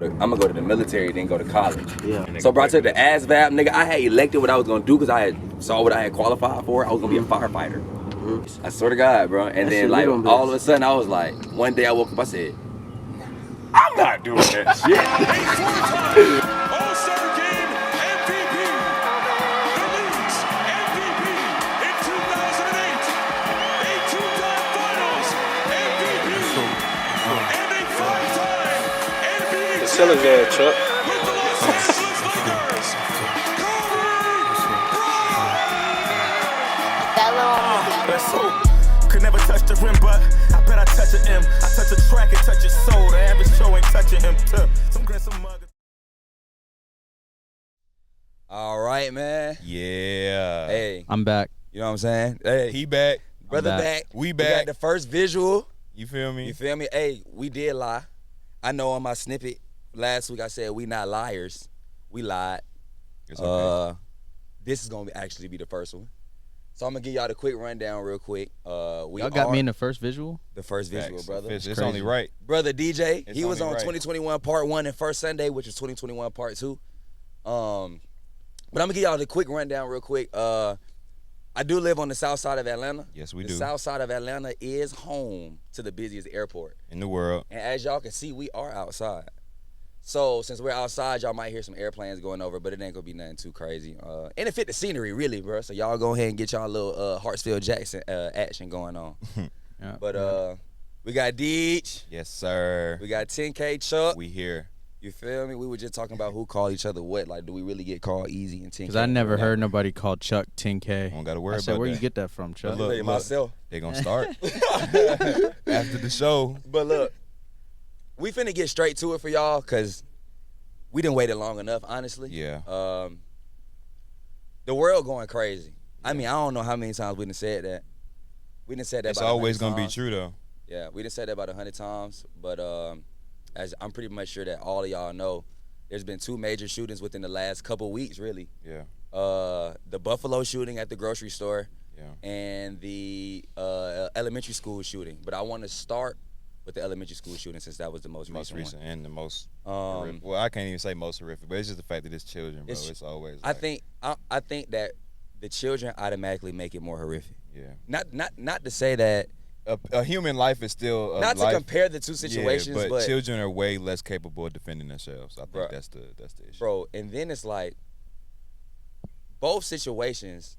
I'm gonna go to the military, then go to college. Yeah. So, bro, I took the ASVAB, nigga. I had elected what I was gonna do because I had saw what I had qualified for. I was gonna be a firefighter. I swear to God, bro. And then, like, all of a sudden, I was like, one day I woke up, I said, I'm not doing that shit. All-Star Game MVP, the league's MVP in 2008, a two-time Finals MVP, and a five-time NBA Tell his ass, Chuck. with the Los Angeles Lakers, Could never touch the rim, but I bet I touch an M. I touch a track and touch your soul. The average show ain't touching him. Some mother. All right, man. Yeah. Hey, I'm back. you know what I'm saying? Hey, He back. brother back. back. We We back. got the first visual. You feel me? You feel me? Hey, we did lie. I know on my snippet last week I said we not liars. We lied. It's okay. This is gonna actually be the first one. So I'm gonna give y'all the quick rundown real quick. We Y'all got are me in the first visual? the first visual, Facts. brother. It's crazy. only right. Brother DJ, It's he was on only right. 2021 Part 1 and First Sunday, which is 2021 Part 2. But I'm gonna give y'all the quick rundown real quick. I do live on the south side of Atlanta. Yes, we the do. south side of Atlanta is home to the busiest airport. In the world. And as y'all can see, we are outside. So since we're outside, y'all might hear some airplanes going over, but it ain't gonna be nothing too crazy. And it fit the scenery really, bro. So y'all go ahead and get y'all little Hartsfield Jackson action going on. Yeah. But we got Deej, Yes, sir. we got 10K Chuck. We here. You feel me? We were just talking about who called each other what. Like, do we really get called Easy and 10K? Because I never heard nobody call Chuck 10K. Don't gotta worry I said, about where that. you get that from, Chuck? But look, Hey, myself. They gonna start after the show. But look, we finna get straight to it for y'all because we didn't wait it long enough, honestly. Yeah. The world going crazy. I mean, I don't know how many times we done said that. We done said that It's about always 100 gonna be times. true though. Yeah, we done said that about 100 times. But as I'm pretty much sure that all of y'all know, there's been two major shootings within the last couple weeks, really. Yeah. The Buffalo shooting at the grocery store Yeah. and the elementary school shooting. But I want to start with the elementary school shooting since that was the most recent and the most one. horrific. Well, I can't even say most horrific, but it's just the fact that it's children, bro. It's always I like, think that the children automatically make it more horrific. yeah. Not to say that, A human life is still a not to life. compare the two situations, yeah, but children are way less capable of defending themselves. I think Bruh. that's the issue. bro, and then it's like both situations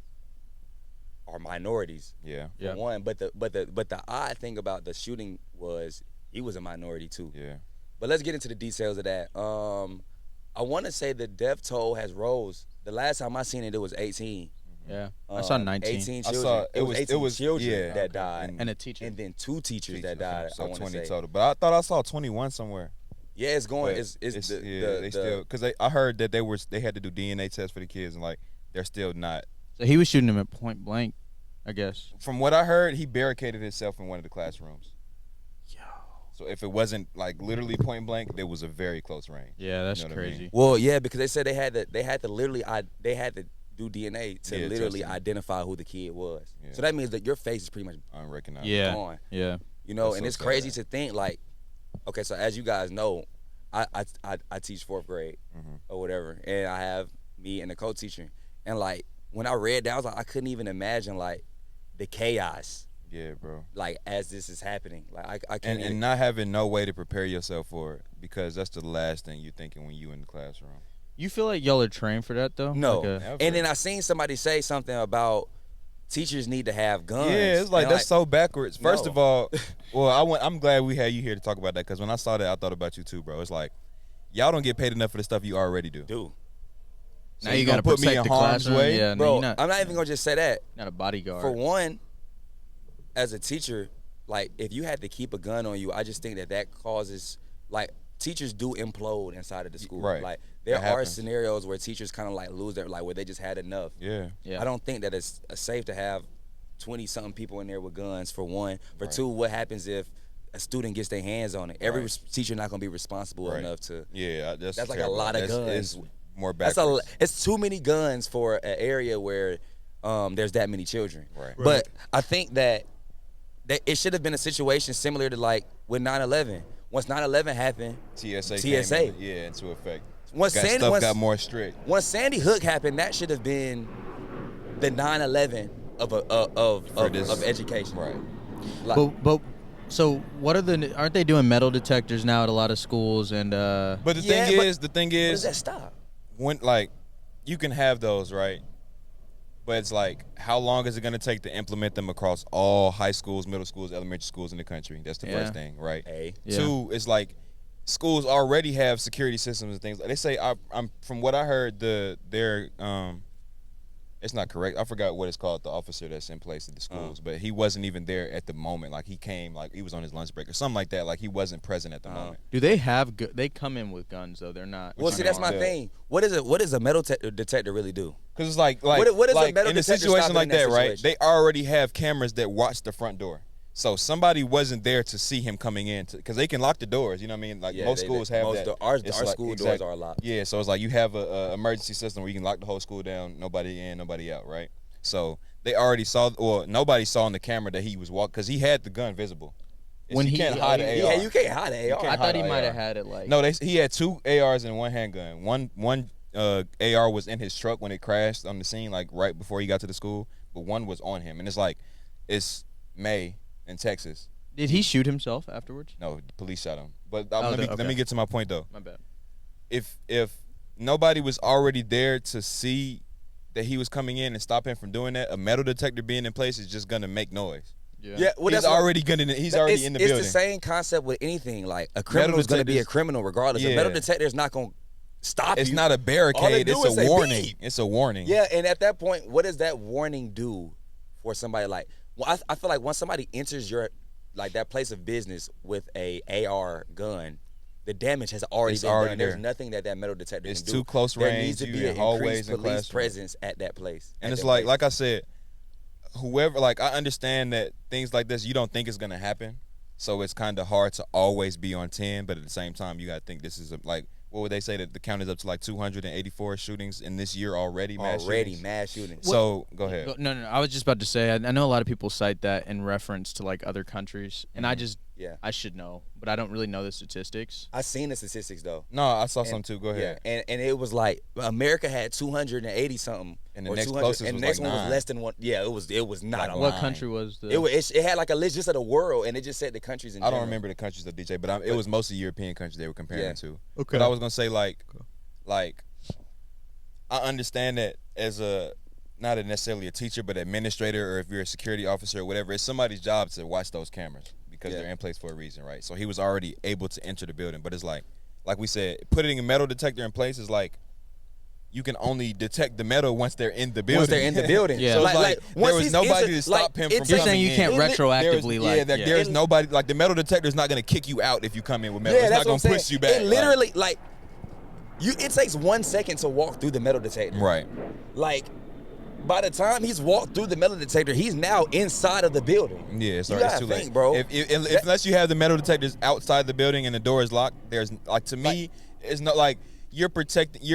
are minorities. Yeah. Yeah. For one, but the odd thing about the shooting was he was a minority too. Yeah. But let's get into the details of that. I want to say the death toll has rose. The last time I seen it, it was 18. Yeah. I saw 19. 18 I children. saw it was 18 children yeah. that died, And a teacher. and then two teachers that died. So I want to 20 say. total. But I thought I saw 21 somewhere. Yeah, it's going. But It's the, they still because I heard that they had to do DNA tests for the kids and like they're still not. So he was shooting him at point blank, I guess. From what I heard, he barricaded himself in one of the classrooms. So if it wasn't like literally point blank, there was a very close range. Yeah, that's You know what I mean? crazy. Well, yeah, because they said they had to literally do DNA to Yeah, literally testing. identify who the kid was. Yeah. So that means that your face is pretty much Unrecognizable. Yeah. gone. Yeah. You know, That's and so it's sad. crazy to think like, okay, so as you guys know, I teach fourth grade Mhm. or whatever, and I have me and the co-teacher, and like when I read that, I was like, I couldn't even imagine like the chaos Yeah, bro. like as this is happening. Like I can't. And not having no way to prepare yourself for it because that's the last thing you're thinking when you in the classroom. You feel like y'all are trained for that, though? No. Like Never. And then I seen somebody say something about teachers need to have guns. Yeah, it's like And that's so backwards. First No. of all, well, I'm glad we had you here to talk about that because when I saw that, I thought about you too, bro. It's like y'all don't get paid enough for the stuff you already do. dude. So now you got to gonna put me protect in the harm's classroom. way? Yeah, no, Bro, you're not, I'm not even gonna just say that. not a bodyguard. For one, as a teacher, like if you had to keep a gun on you, I just think that causes like teachers do implode inside of the school. Right. Like there That are happens. scenarios where teachers kind of like lose their like where they just had enough. Yeah. Yeah. I don't think that it's safe to have 20-something people in there with guns. For one, for Right. two, what happens if a student gets their hands on it? Every Right. teacher not gonna be responsible Right. enough to. Yeah, that's Like a terrible. lot of That's- guns. It's more That's backwards. it's too many guns for an area where there's that many children. Right. But I think that it should have been a situation similar to like with 9/11, once 9/11 happened, TSA. TSA. Came into effect. Once got more strict. Once Sandy Hook happened, that should have been the 9/11 of education. Right. Like, But so what are aren't they doing metal detectors now at a lot of schools and But the Yeah, thing but is, when does that stop? when like you can have those, right? But it's like, how long is it going to take to implement them across all high schools, middle schools, elementary schools in the country? That's the first thing, right? Yeah. Two, it's like schools already have security systems and things. They say, I'm from what I heard, it's not correct. I forgot what it's called, the officer that's in place at the schools, but he wasn't even there at the moment. Like, he came, like, he was on his lunch break or something like that. Like, he wasn't present at the moment. do they have they come in with guns though? They're not. Well, see, that's my thing. What does a metal detector really do? Because it's like What is a like metal in a detector situation stopping like in that that, right? situation? They already have cameras that watch the front door. So somebody wasn't there to see him coming in, because they can lock the doors. You know what I mean? Like, most schools have that. Our It's school doors are locked. Yeah, so it's like you have a emergency system where you can lock the whole school down, nobody in, nobody out, right? So they already saw, or nobody saw on the camera that he was walking, because he had the gun visible. When you he- can't hide an AR. Yeah, you can't hide an AR. I thought he hide might have AR. had it like. No, he had 2 ARs and 1 handgun. One AR was in his truck when it crashed on the scene, like right before he got to the school. But one was on him, and it's like, it's May in Texas. Did he shoot himself afterwards? No, the police shot him. But Oh, let okay. me get to my point though. My bad. If nobody was already there to see that he was coming in and stop him from doing that, a metal detector being in place is just gonna make noise. Yeah, well, He's that's what- already already in the building. It's the same concept with anything. Like, a criminal is going to be a detectors- criminal regardless. A Yeah. metal detector is not going to stop It's you. not a All they barricade. do It's is say a warning. beep. It's a warning. Yeah, and at that point, what does that warning do for somebody? Like, well, I feel like once somebody enters that place of business with a AR gun, the damage has already It's been already done. there. There's nothing that metal detector It's can do. too close There range, needs to you be in an hallways increased and police classrooms. presence at that place. And at it's that like place. I said, whoever, like, I understand that things like this, you don't think it's gonna happen, so it's kind of hard to always be on 10. But at the same time, you gotta think this is like, what would they say, that the count is up to like 284 shootings in this year already? Mass shootings? mass shootings. So go ahead. No. I was just about to say. I know a lot of people cite that in reference to like other countries, and I just Yeah. I should know, but I don't really know the statistics. I seen the statistics though. No, I saw some too. Go ahead. Yeah, and it was like America had 280 something, And the or next 200, closest and was the next like one was 9. less than one. Yeah, it was not Like a What lot. country was the? It had like a list just of the world, and it just said the countries in I don't general. remember the countries of DJ, but it was mostly European countries they were comparing Yeah. to. Okay. But I was gonna say like I understand that as not necessarily a teacher, but administrator, or if you're a security officer or whatever, it's somebody's job to watch those cameras because they're in place for a reason, right? So he was already able to enter the building, but it's like we said, putting a metal detector in place is like, you can only detect the metal once they're in the building. Once they're in the building. Yeah. So Like- it's like, like, once there was he's nobody entered- to stop him from it's- You're coming saying you in. can't retroactively There's nobody, like, the metal detector is not going to kick you out if you come in with metal. Yeah, It's that's not what I'm going to saying. push you back. It literally it takes 1 second to walk through the metal detector. Right. Like, by the time he's walked through the metal detector, he's now inside of the building. Yeah, it's You already gotta too late, think, bro. If unless you have the metal detectors outside the building and the door is locked, there's like, to me, it's not like you're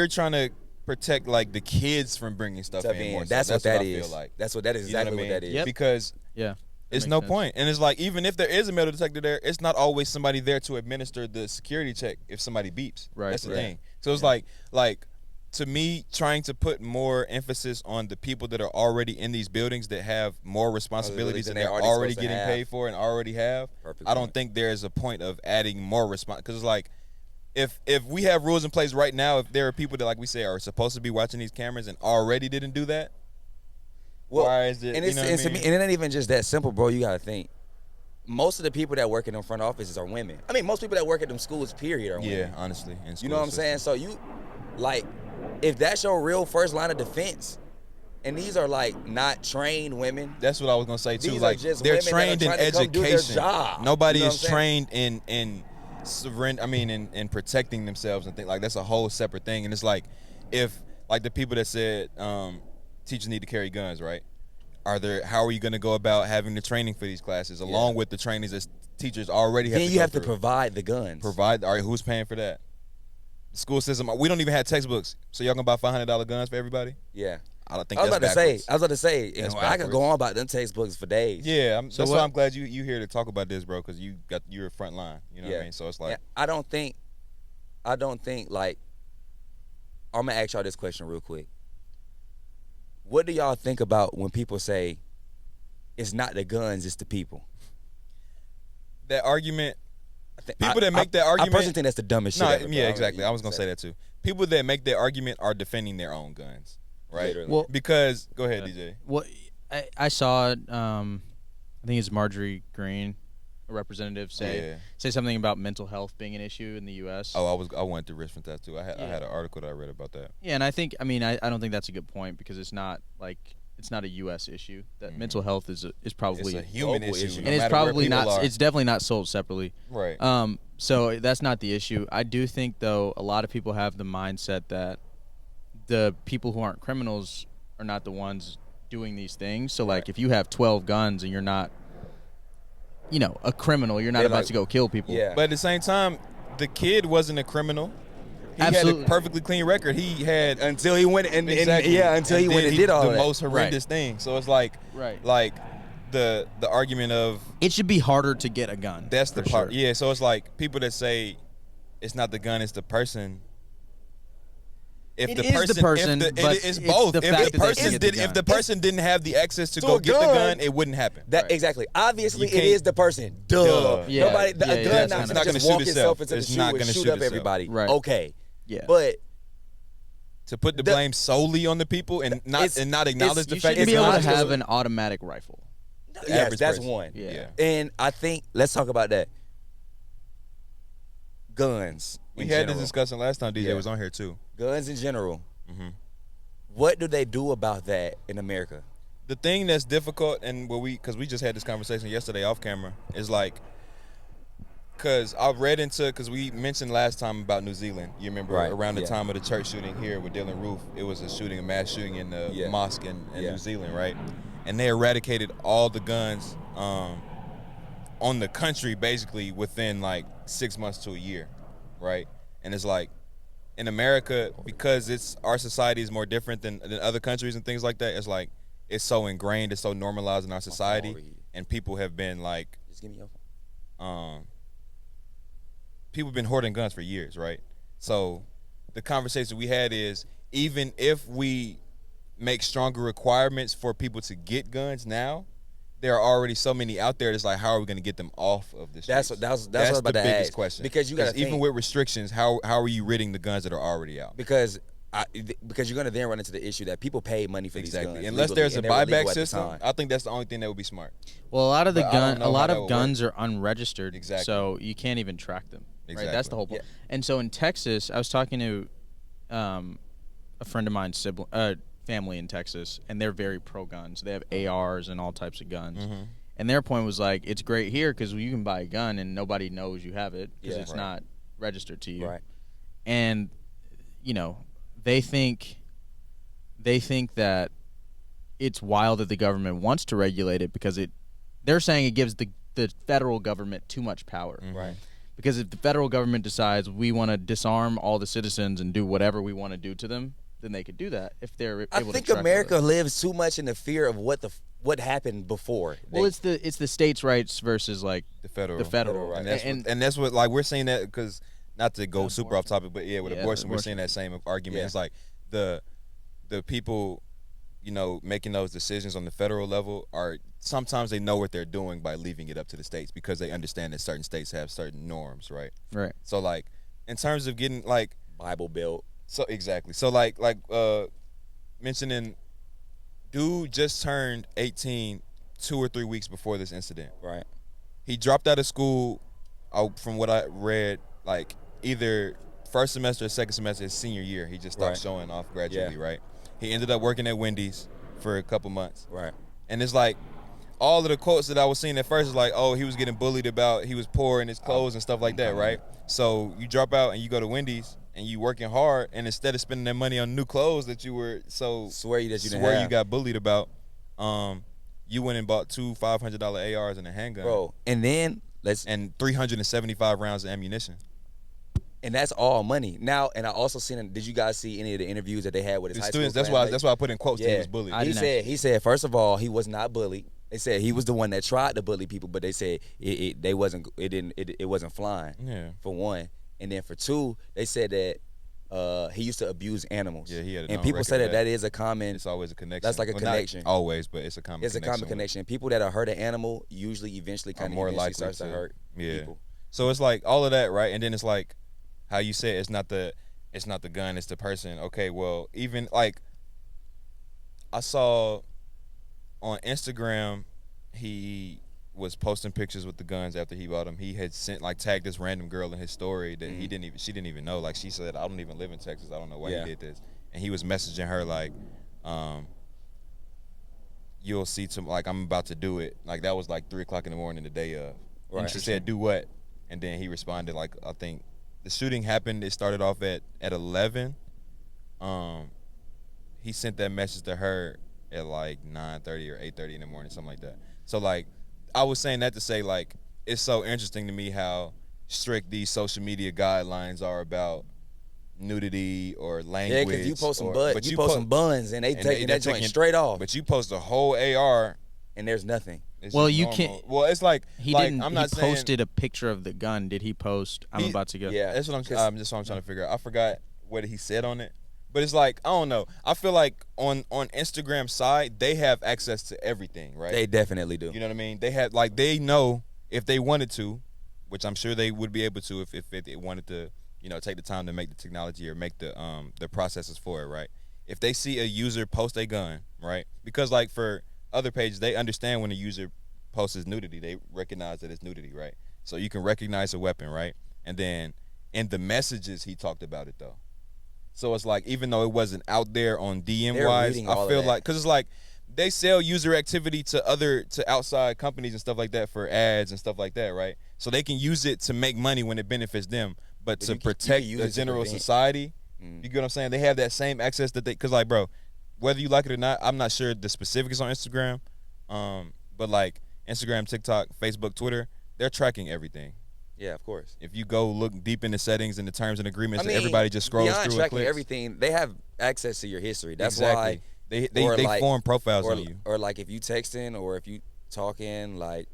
trying to protect like the kids from bringing stuff Stuff in. in. More so. That's what that I is. feel like. That is You know exactly I mean? what that is. Yep. Because Yeah. it's makes no sense. point. And it's like, even if there is a metal detector there, it's not always somebody there to administer the security check if somebody beeps. Right, That's the right. thing. So it's like to me, trying to put more emphasis on the people that are already in these buildings that have more responsibilities than that they're they're already already supposed to getting have. paid for and already have. Perfect I don't point. think there's a point of adding more because it's like, if we have rules in place right now, if there are people that, like we say, are supposed to be watching these cameras and already didn't do that, why is it? And you it's, know what it's I mean? and it ain't even just that simple, bro. You gotta think. Most of the people that work in them front offices are women. I mean, most people that work at them schools, period, are women. Yeah, honestly. in You know what I'm school saying? So you, like, if that's your real first line of defense, and these are like not trained women. That's what I was gonna say too. These are Like, just they're women that are trained in trying to come do their education. job. Nobody You know what is I'm trained in in protecting themselves and things like that's a whole separate thing. And it's like, if like the people that said teachers need to carry guns, right? How are you gonna go about having the training for these classes along with the trainings that teachers already have? Then to you go have to through? provide the guns. Provide. All right, who's paying for that? The school system. We don't even have textbooks, so y'all gonna buy $500 guns for everybody? Yeah. I don't think I was that's about to say, That's I could backwards. go on about them textbooks for days. Yeah, So that's what- why I'm glad you here to talk about this, bro, because you're front line. You know what I mean? So it's like, And I don't think like, I'm gonna ask y'all this question real quick. What do y'all think about when people say it's not the guns, it's the people? that argument. I personally think that's the dumbest No, shit ever, bro. yeah, exactly. I was gonna say that too. People that make that argument are defending their own guns, right? Literally. Well, Because go ahead, DJ. Well, I saw it. I think it's Marjorie Greene, a representative, say something about mental health being an issue in the U.S. Oh, I went through reference that too. I had an article that I read about that. Yeah, and I don't think that's a good point because it's not a U.S. issue. That mental health is probably It's a human global issue, issue. no and it's matter where probably people not. are. It's definitely not sold separately. Right. So that's not the issue. I do think though a lot of people have the mindset that the people who aren't criminals are not the ones doing these things. So like if you have 12 guns and you're not, a criminal, you're not They're about like- to go kill people. Yeah. But at the same time, the kid wasn't a criminal. He Absolutely. had a perfectly clean record. He had until he went and exactly. until he went and did all the that. most horrendous thing. So it's like the argument of It should be harder to get a gun. that's the for part. sure. Yeah. So it's like people that say it's not the gun, it's the person. If It the is the person, person, if the, but it's it's both. the If fact the that they person can get the did, if gun. the person didn't have the access to To go a get the gun. gun, it wouldn't happen. That exactly. Obviously, You it can't- is the person. Duh. Duh. Yeah. Nobody. Yeah, A yeah, gun it's not not gonna gonna just shoot walk itself. itself into the It's shoot not and gonna shoot shoot up itself. everybody. Right. Okay. Yeah. But To put the The- blame solely on the people and not acknowledge the You fact shouldn't that be able to it's have not- an automatic rifle. the yes, average that's person. one. Yeah. And I think let's talk about that. Guns. We in had general. this discussion last time DJ Yeah. was on here too. Guns in general. Mm-hmm. What do they do about that in America? The thing that's difficult, and because we just had this conversation yesterday off camera, is like, because we mentioned last time about New Zealand. You remember Right, around the yeah. time of the church shooting here with Dylan Roof, it was a mass shooting in the Yeah. mosque in Yeah. New Zealand, right? And they eradicated all the guns on the country basically within like 6 months to a year, right? And it's like, in America, because our society is more different than other countries and things like that, it's like it's so ingrained, it's so normalized in our society, over here. and people have been like, Just give me your phone. people have been hoarding guns for years, right? So the conversation we had is, even if we make stronger requirements for people to get guns now, there are already so many out there that's like, how are we going to get them off of the streets? That's what I was about the to biggest ask. question. Because you gotta even think- with restrictions, how are you ridding the guns that are already out? Because you're gonna then run into the issue that people pay money for these guns. Exactly. Unless legally, there's a and they were legal buyback at the system, time. I think that's the only thing that would be smart. Well, a lot of But I don't know how that would guns are unregistered, Exactly. so you can't even track them. Right, that's Exactly. the whole point. Yeah. And so in Texas, I was talking to a friend of mine's family in Texas, and they're very pro guns. They have ARs and all types of guns. Mm-hmm. And their point was like, it's great here because you can buy a gun and nobody knows you have it because Yeah. it's Right. not registered to you. Right. And they think that it's wild that the government wants to regulate it because they're saying it gives the federal government too much power. Right. Because if the federal government decides we want to disarm all the citizens and do whatever we want to do to them, then they could do that if they're able I to think track all America that. lives too much in the fear of what happened before. Well, it's the states' rights versus like The federal. the federal, right. And that's what like we're seeing that because not to go super off topic, but with Yeah, abortion, we're abortion. seeing that same argument. Yeah. It's like the people, making those decisions on the federal level are sometimes they know what they're doing by leaving it up to the states because they understand that certain states have certain norms, right? right. So like in terms of getting like Bible Belt. so exactly. So like mentioning dude just turned 18 2 or 3 weeks before this incident. Right. He dropped out of school, from what I read, like either first semester or second semester his senior year. He just stopped Right. showing off gradually, Yeah. right? He ended up working at Wendy's for a couple months. Right. And it's like all of the quotes that I was seeing at first is like, oh, he was getting bullied about he was poor in his clothes and stuff like that, right? So you drop out and you go to Wendy's and you working hard, and instead of spending that money on new clothes that you were Swear you that you didn't swear you have. got bullied about, you went and bought two $500 ARs and a handgun, Bro, and then and 375 rounds of ammunition. And that's all money. Now, and I also seen. Did you guys see any of the interviews that they had with his The high students. school That's why I put in quotes that he was bullied. He said first of all he was not bullied. They said he was the one that tried to bully people, but they said it wasn't flying. Yeah. For one, and then for two, they said that he used to abuse animals. Yeah, he had a and known people record say of that that. is a common. It's always a connection. That's like a Well, connection. Not always, but it's a common. It's a common connection. People that are hurt an animal usually eventually Are kind of more likely starts to hurt people. So it's like all of that, right? And then it's like how you said it's not the gun, it's the person. Okay, well, even like I saw on Instagram he was posting pictures with the guns after he bought them. He had tagged this random girl in his story that she didn't even know. Like she said, I don't even live in Texas. I don't know why he did this. And he was messaging her like, you'll see like I'm about to do it. Like that was like 3:00 in the morning the day of. Right. And she said, do what? And then he responded like, I think the shooting happened. It started off at 11. He sent that message to her at like 9:30 or 8:30 in the morning, something like that. So like, I was saying that to say like, it's so interesting to me how strict these social media guidelines are about nudity or language. Yeah, because you post some buns and they and taking they're that joint taking- straight off, But you post a whole AR. and there's nothing. It's Well, just you normal. can't- Well, it's like He like, didn't. I'm not he saying, posted a picture of the gun. Did he post? I'm He- about to go. Yeah. That's what just what I'm trying to figure out. I forgot what he said on it, but it's like I don't know. I feel like on Instagram side they have access to everything, right? They definitely do. You know what I mean? They had like they know if they wanted to, which I'm sure they would be able to if they wanted to, take the time to make the technology or make the processes for it, right? If they see a user post a gun, right? Because like for other pages, they understand when a user posts nudity, they recognize that it's nudity, right? So you can recognize a weapon, right? And then in the messages, he talked about it though. So it's like even though it wasn't out there on DM They're wise, reading all I of feel that. like because it's like they sell user activity to outside companies and stuff like that for ads and stuff like that, right? So they can use it to make money when it benefits them, but to you can protect use the it to general prevent. society, you get what I'm saying? They have that same access that because like, bro, whether you like it or not, I'm not sure the specifics on Instagram, but like Instagram, TikTok, Facebook, Twitter, they're tracking everything. Yeah, of course. If you go look deep in the settings and the terms and agreements, I mean, that everybody just scrolls beyond through and tracking clicks. everything, they have access to your history. That's Exactly. why They form profiles or, on you. Or like if you texting or if you talking like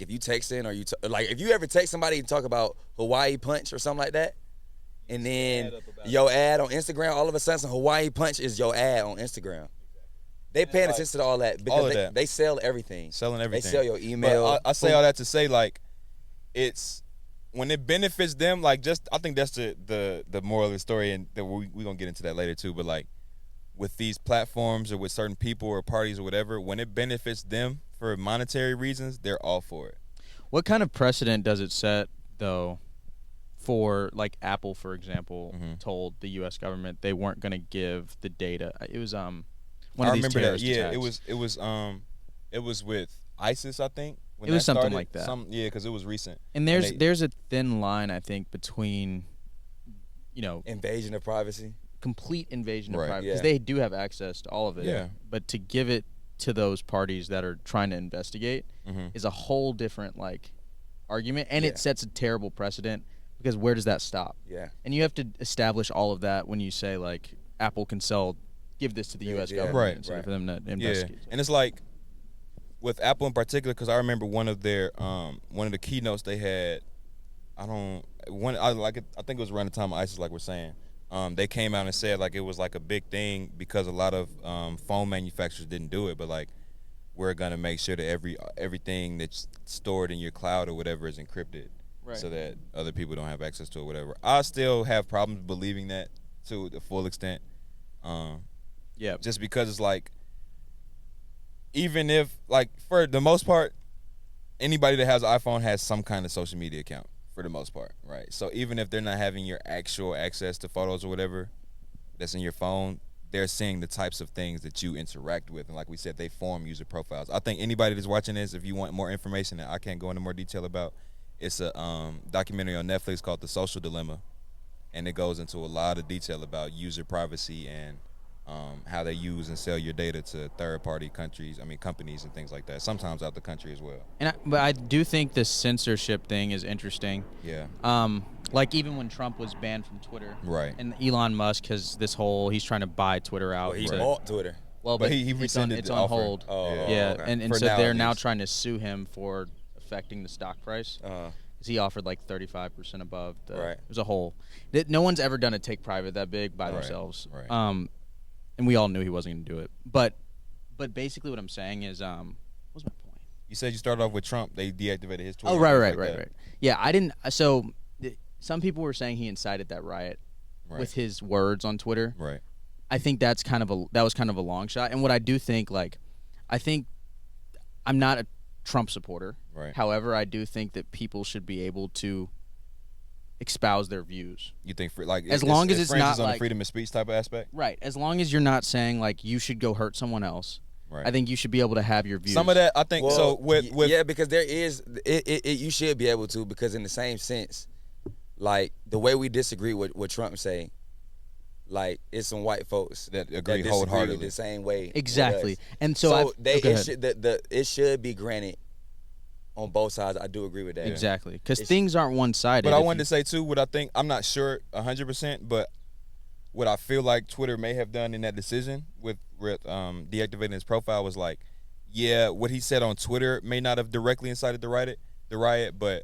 if you texting or like if you ever text somebody and talk about Hawaii Punch or something like that, and then your ad on Instagram, all of a sudden Hawaii Punch is your ad on Instagram. They paying attention to all that because all of that. they sell everything. Selling everything. They sell your email. But I say all that to say like, it's when it benefits them. Like just I think that's the moral of the story, and that we gonna get into that later too. But like with these platforms or with certain people or parties or whatever, when it benefits them for monetary reasons, they're all for it. What kind of precedent does it set, though, for like Apple, for example, told the U.S. government they weren't going to give the data? It was one of these terrorist attacks. It was with ISIS, I think. When It was that something started. like that. Because it was recent. And there's a thin line, I think, between, Invasion of privacy. complete invasion of Right. privacy, Yeah. because they do have access to all of it. Yeah. But to give it to those parties that are trying to investigate is a whole different argument, and Yeah. it sets a terrible precedent because where does that stop? Yeah. And you have to establish all of that when you say Apple can give this to the U.S. Yeah. government Right. instead of for them to Yeah, investigate. and it's like with Apple in particular, because I remember one of their one of the keynotes they had. I think it was around the time of ISIS, like we're saying. They came out and said it was a big thing because a lot of phone manufacturers didn't do it, but we're gonna make sure that everything that's stored in your cloud or whatever is encrypted, Right. so that other people don't have access to it, whatever. I still have problems believing that to the full extent. Yeah. Just because it's even if for the most part, anybody that has an iPhone has some kind of social media account for the most part, right? So even if they're not having your actual access to photos or whatever that's in your phone, they're seeing the types of things that you interact with, and like we said, they form user profiles. I think anybody that's watching this, if you want more information that I can't go into more detail about, it's a documentary on Netflix called The Social Dilemma, and it goes into a lot of detail about user privacy and how they use and sell your data to third-party companies and things like that. Sometimes out the country as well. But I do think the censorship thing is interesting. Yeah. Like even when Trump was banned from Twitter, Right. And Elon Musk has this whole he's trying to buy Twitter out. Well, he to- bought Twitter. Well, But but he it's rescinded it's the on offer. hold. Oh, yeah, okay. and For so now, they're at now least. trying to sue him for affecting the stock price. Uh-huh. 'Cause he offered like 35% above. Right. It was a whole. No one's ever done a take private that big by Right, themselves. right. And we all knew he wasn't going to do it. But basically, what I'm saying is, what was my point? You said you started off with Trump. They deactivated his Twitter. Oh, and right. things like that. Yeah, I didn't. So some people were saying he incited that riot Right. with his words on Twitter. Right. I think that was kind of a long shot. And what I do think, I think I'm not a Trump supporter. Right. However, I do think that people should be able to espouse their views. You think As long as it's infringes not on like- the freedom of speech type of aspect? Right. As long as you're not saying you should go hurt someone else. Right. I think you should be able to have your views. Some of that, I think. So with yeah, because there is you should be able to, because in the same sense, like the way we disagree with what Trump say, like it's some white folks That agree disagree wholeheartedly. the same way. with Exactly. us. And so it should be granted on both sides. I do agree with that. Exactly. Because It's- things aren't one-sided. But I If wanted you- to say too, what I think, I'm not sure 100%, but what I feel like Twitter may have done in that decision with deactivating his profile was like, yeah, what he said on Twitter may not have directly incited the riot, but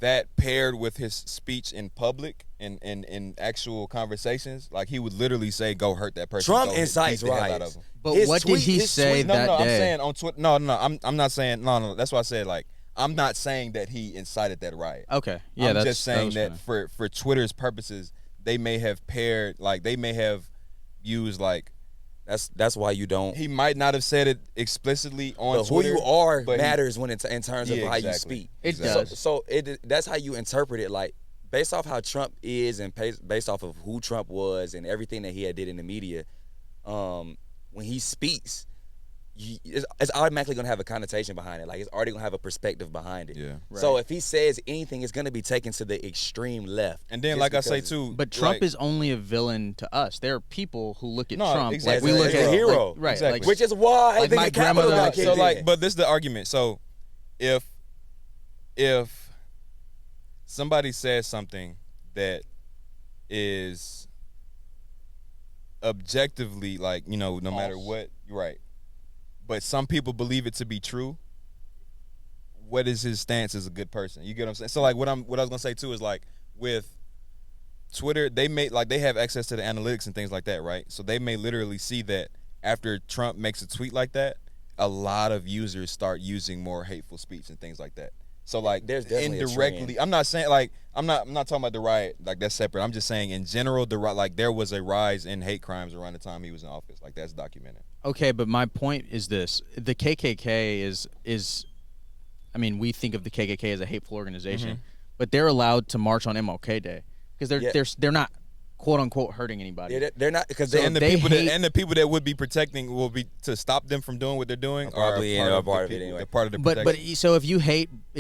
that paired with his speech in public and in actual conversations, like he would literally say, "Go hurt that person." Trump Go beat incites the hell out riots. of him. But His what did tweet- he his say tweet- that No, day? I'm saying on Twitter. No, I'm not saying no. That's why I said like I'm not saying that he incited that riot. Okay. Yeah, I'm that's just saying was that kinda- for Twitter's purposes, they may have paired, like they may have used like That's why you don't. he might not have said it explicitly on But who Twitter. you are but he- matters when in terms of Yeah, how you exactly. speak. It Exactly. does. So that's how you interpret it. Like based off how Trump is and based off of who Trump was and everything that he had did in the media, when he speaks, it's automatically gonna have a connotation behind it. Like it's already gonna have a perspective behind it. Yeah. So if he says anything, it's gonna be taken to the extreme left. And then, just like I say because- too, But Trump like, is only a villain to us. There are people who look at No, Trump exactly. like we look He's at a hero. like, right? Exactly. Like, which is why Like the my Capitol grandmother- got kicked so like, in. but this is the argument. So if somebody says something that is objectively like, no matter False. what, right, but some people believe it to be true, what is his stance as a good person? You get what I'm saying? So like what I was gonna say too is like with Twitter, they have access to the analytics and things like that, right? So they may literally see that after Trump makes a tweet like that, a lot of users start using more hateful speech and things like that. So like There's definitely a indirectly, trend. I'm not saying like I'm not talking about the riot, like that's separate. I'm just saying in general, like there was a rise in hate crimes around the time he was in office. Like that's documented. okay, but my point is this: the KKK is, I mean, we think of the KKK as a hateful organization, but they're allowed to march on MLK Day because they're not quote unquote hurting anybody. Yeah, they're not because And the they people hate- the people that would be protecting will be to stop them from doing what they're doing. Probably are end up part part of of it the anyway. They're part of the But protection. so if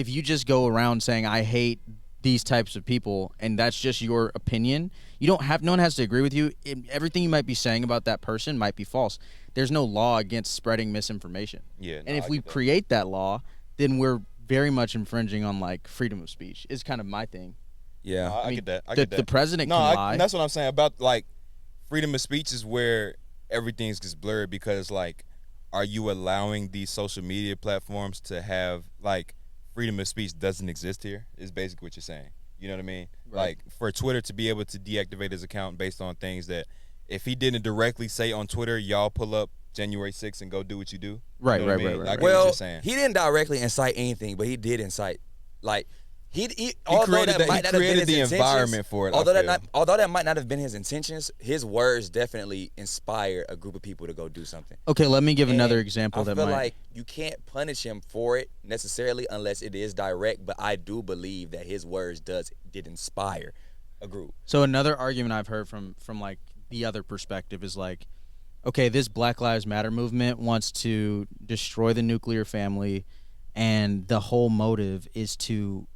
you just go around saying I hate these types of people and that's just your opinion, no one has to agree with you. Everything you might be saying about that person might be false. There's no law against spreading misinformation. Yeah, And if we create that law, then we're very much infringing on like freedom of speech. Is kind of my thing. yeah. I mean, get that. I the- get that. the president no, can lie. That's what I'm saying about like freedom of speech is where everything's just blurred because like, are you allowing these social media platforms to have like freedom of speech doesn't exist here? Is basically what you're saying. You know what I mean? Right. Like for Twitter to be able to deactivate his account based on things that if he didn't directly say on Twitter, y'all pull up January 6th and go do what you do. Right, You know what right, I mean? right, I right. get what Well, you're saying. he didn't directly incite anything, but he did incite. Like he created the environment for it, I Although feel. although that might not have been his intentions, his words definitely inspired a group of people to go do something. Okay, let me give another And example I that feel might. like you can't punish him for it necessarily unless it is direct. But I do believe that his words did inspire a group. So another argument I've heard from like the other perspective is like, okay, this Black Lives Matter movement wants to destroy the nuclear family, and the whole motive is to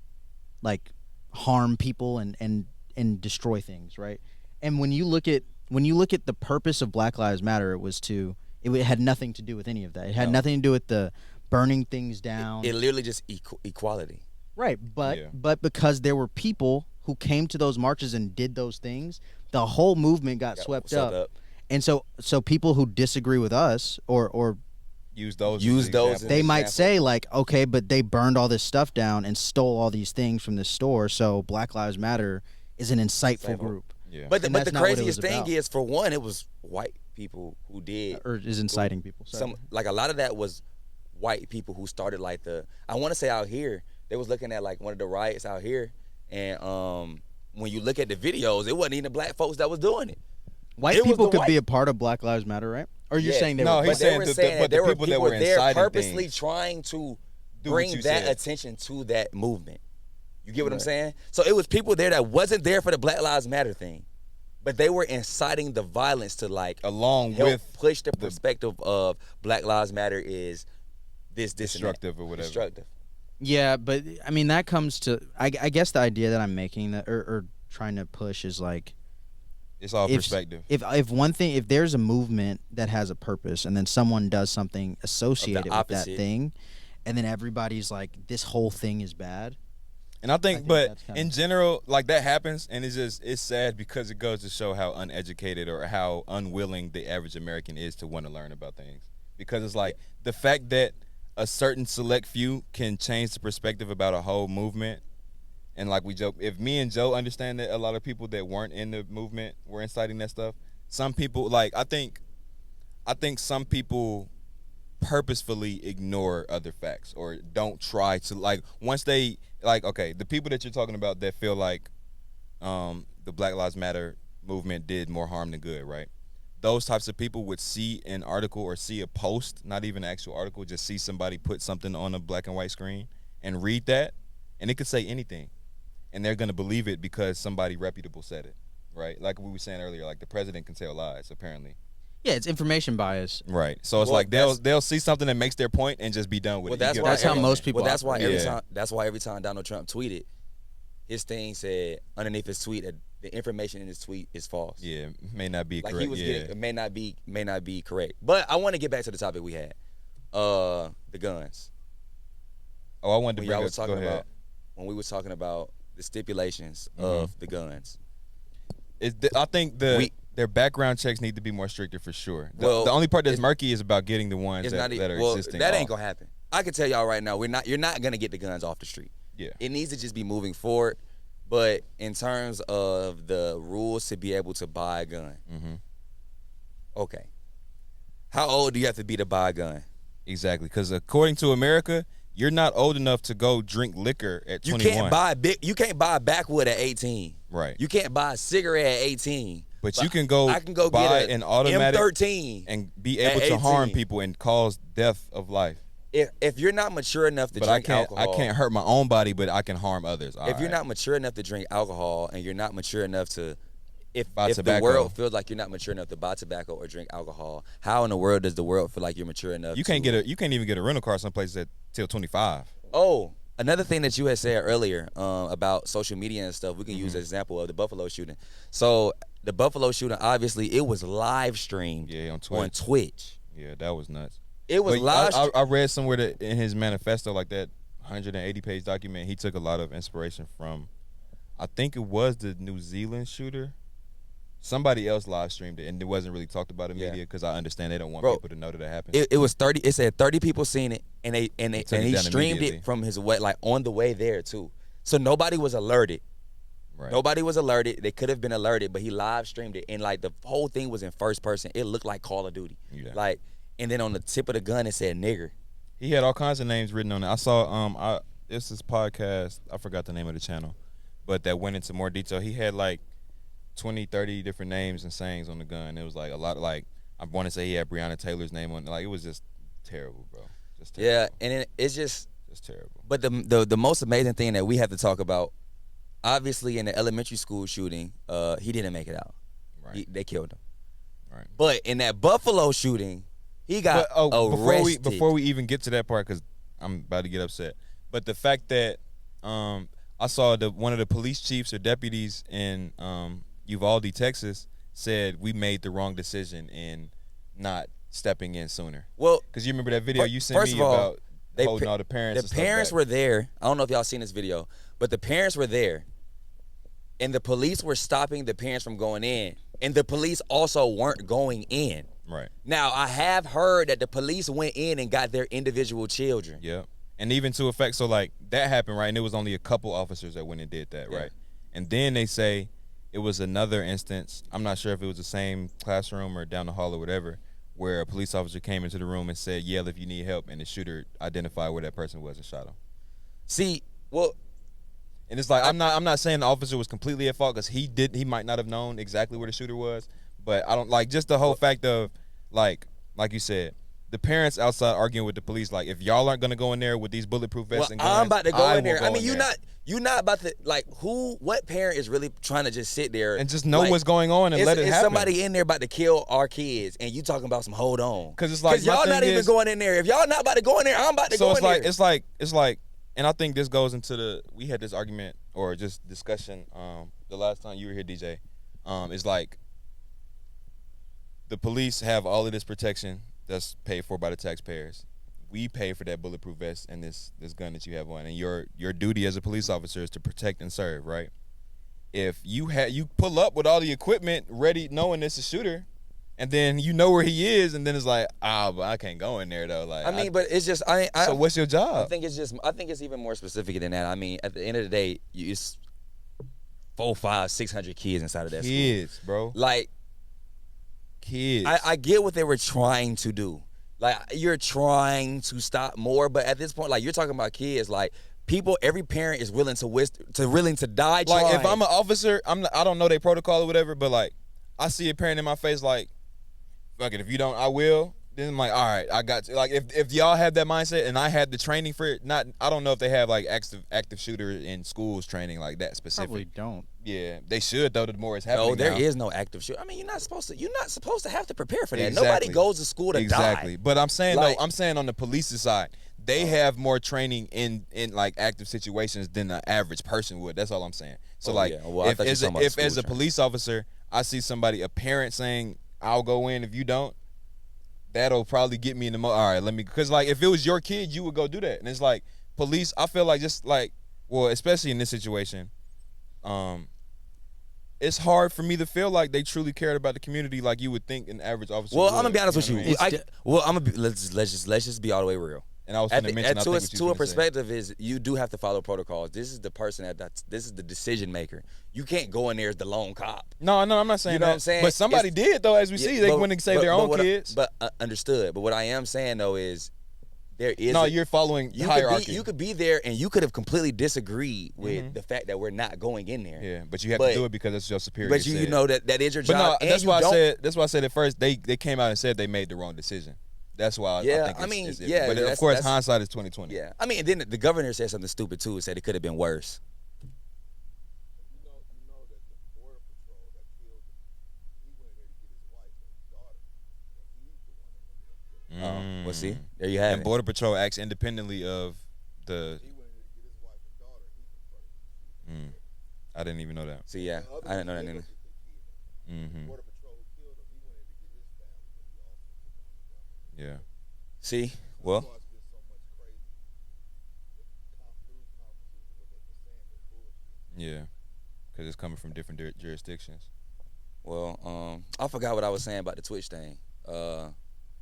like harm people and destroy things, right? And when you look at when you look at the purpose of Black Lives Matter, it had nothing to do with any of that. It had nothing to do with the burning things down. It literally just equality. Right, but because there were people who came to those marches and did those things, the whole movement got swept up. And so people who disagree with us or use those, they might say like, okay, but they burned all this stuff down and stole all these things from the store, so Black Lives Matter is an insightful group. Yeah. But the craziest thing is, for one, it was white people who did, or is inciting people. Like a lot of that was white people who started like I want to say out here, they was looking at like one of the riots out here, and when you look at the videos, it wasn't even the black folks that was doing it. White people could be a part of Black Lives Matter, right? Or you're saying they were? He's saying that there were people that were inciting purposely things. Trying to bring that attention to that movement. You get what I'm saying? So it was people there that wasn't there for the Black Lives Matter thing, but they were inciting the violence to like along help with push the perspective of Black Lives Matter is this destructive or whatever. Destructive. Yeah, but I mean that comes to I guess the idea that I'm making that or trying to push is like, it's all perspective. If there's a movement that has a purpose and then someone does something associated with that thing, and then everybody's like, this whole thing is bad. And I think but in general, like that happens, and it's sad because it goes to show how uneducated or how unwilling the average American is to want to learn about things. Because it's like the fact that a certain select few can change the perspective about a whole movement. And like we joke, if me and Joe understand that a lot of people that weren't in the movement were inciting that stuff, some people like I think some people purposefully ignore other facts or don't try to like once they like okay, the people that you're talking about that feel like the Black Lives Matter movement did more harm than good, right? Those types of people would see an article or see a post, not even an actual article, just see somebody put something on a black and white screen and read that, and it could say anything. And they're going to believe it because somebody reputable said it, right? Like we were saying earlier, like the president can tell lies, apparently. Yeah, it's information bias. Right. So it's like they'll see something that makes their point and just be done with it. That's how most people. Well, that's why every time Donald Trump tweeted, his thing said underneath his tweet that the information in his tweet is false. Yeah, may not be like correct. He was getting, it may not be correct. But I want to get back to the topic we had, the guns. Oh, I wanted to bring up. Go ahead. When we were talking about the stipulations of the guns. I think their background checks need to be more stricter for sure. The only part that's murky is about getting the ones that are existing. That ain't gonna happen. I can tell y'all right now, you're not gonna get the guns off the street. Yeah. It needs to just be moving forward. But in terms of the rules to be able to buy a gun, okay. How old do you have to be to buy a gun? Exactly, because according to America, you're not old enough to go drink liquor at 21. You can't buy a backwood at 18. Right. You can't buy a cigarette at 18. But you can go. I can go buy get an automatic M13 and be able to harm people and cause death of life. If you're not mature enough to drink alcohol, I can't hurt my own body, but I can harm others. If you're not mature enough to drink alcohol, and you're not mature enough to, if the world feels like you're not mature enough to buy tobacco or drink alcohol, how in the world does the world feel like you're mature enough? You can't even get a rental car someplace till 25. Oh, another thing that you had said earlier about social media and stuff, we can use an example of the Buffalo shooting. So the Buffalo shooting, obviously, it was live streamed on Twitch. Yeah, that was nuts. It was live. I read somewhere that in his manifesto, like that 180-page document, he took a lot of inspiration from, I think it was the New Zealand shooter. Somebody else live streamed it, and it wasn't really talked about in media because I understand they don't want people to know that it happened. It was 30. It said 30 people seen it, and he streamed it from his way, like on the way there too. So nobody was alerted. Right. Nobody was alerted. They could have been alerted, but he live streamed it, and like the whole thing was in first person. It looked like Call of Duty. Yeah. Like, and then on the tip of the gun it said nigger. He had all kinds of names written on it. I saw this podcast. I forgot the name of the channel, but that went into more detail. He had like 20, 30 different names and sayings on the gun. It was like a lot of, like, I want to say he had Breonna Taylor's name on it. Like, it was just terrible, bro. Just terrible. Yeah, and it's just terrible. But the most amazing thing that we have to talk about, obviously in the elementary school shooting, he didn't make it out. Right. They killed him. Right. But in that Buffalo shooting, he got arrested. Before we even get to that part, because I'm about to get upset. But the fact that I saw one of the police chiefs or deputies in Uvalde, Texas, said we made the wrong decision in not stepping in sooner. Well, because you remember that video you sent first me of all, about holding all the parents. The parents were there. I don't know if y'all seen this video, but the parents were there, and the police were stopping the parents from going in, and the police also weren't going in. Right. Now, I have heard that the police went in and got their individual children. Yeah. And even to effect, so like that happened, right? And it was only a couple officers that went and did that, right? And then they say it was another instance. I'm not sure if it was the same classroom or down the hall or whatever, where a police officer came into the room and said, "Yell if you need help," and the shooter identified where that person was and shot him. See, well, and it's like I'm not saying the officer was completely at fault because he might not have known exactly where the shooter was, but I don't like just the whole fact of like you said, the parents outside arguing with the police, like, if y'all aren't gonna go in there with these bulletproof vests and guns, I'm about to go in there. will I mean, in there. you're not about to, like, what parent is really trying to just sit there and just know like, what's going on and let it is happen? somebody in there about to kill our kids, and you talking about some hold on? Because it's like y'all not even going in there. If y'all not about to go in there, I'm about to go in there. So it's like, and I think this goes into we had this argument or just discussion the last time you were here, DJ. It's like the police have all of this protection that's paid for by the taxpayers. We pay for that bulletproof vest and this gun that you have on, and your duty as a police officer is to protect and serve, right? If you pull up with all the equipment ready, knowing it's a shooter, and then you know where he is, and then it's like, but I can't go in there though. Like, I mean, but it's just so what's your job? I think it's even more specific than that. I mean, at the end of the day, it's 400, 500, 600 kids inside of that kids, school. Bro. Like, kids. I get what they were trying to do. Like, you're trying to stop more, but at this point, like, you're talking about kids. Like, every parent is willing to die trying. Like, if I'm an officer, I don't know their protocol or whatever, but like, I see a parent in my face like, fuck it, if you don't, I will. Then I'm like, all right, I got you. Like, if y'all have that mindset and I had the training for it, I don't know if they have like active shooter in schools training like that specific. Probably don't. Yeah, they should though. The more it's happening. No, there now. is no active shooter. I mean, you're not supposed to have to prepare for that. Exactly. Nobody goes to school to die. Exactly. But I'm saying Like, I'm saying on the police's side, they have more training in like active situations than the average person would. That's all I'm saying. So if as a police officer, I see a parent saying, "I'll go in if you don't," that'll probably get me in the all right, let me, because like if it was your kid, you would go do that. And it's like police, I feel like just like, well, especially in this situation, it's hard for me to feel like they truly cared about the community like you would think an average officer would. I'm gonna be honest with you. I mean? Let's just be all the way real. And I was going to mention, to a perspective is you do have to follow protocols. This is the person this is the decision maker. You can't go in there as the lone cop. No, I'm not saying you know that. What I'm saying? But somebody did though, as we see. They went and saved their own kids. Understood. But what I am saying though is there is you're following hierarchy. You could be there and you could have completely disagreed with the fact that we're not going in there. Yeah, but you have to do it because it's your superior. But you know that is your job. But no, that's why I said at first they came out and said they made the wrong decision. That's why I think it's but of course hindsight is 20/20. Yeah, I mean, and then the governor said something stupid too. Said it could have been worse. You know that the border patrol that killed him, he went in there to get his wife and his daughter, and he's the one that ended up killing him. Well, see, there you have and it. Border Patrol acts independently of the. He went in there to get his wife and daughter, and he confronted him. I didn't even know that. See, yeah, I didn't know that either. Border Patrol who killed him, he went in to get his family, but he also took on the gun. Yeah. See, well. That's why it's been so much crazy. News conferences and what they were saying was bullshit. Yeah, because it's coming from different jurisdictions. Well, I forgot what I was saying about the Twitch thing.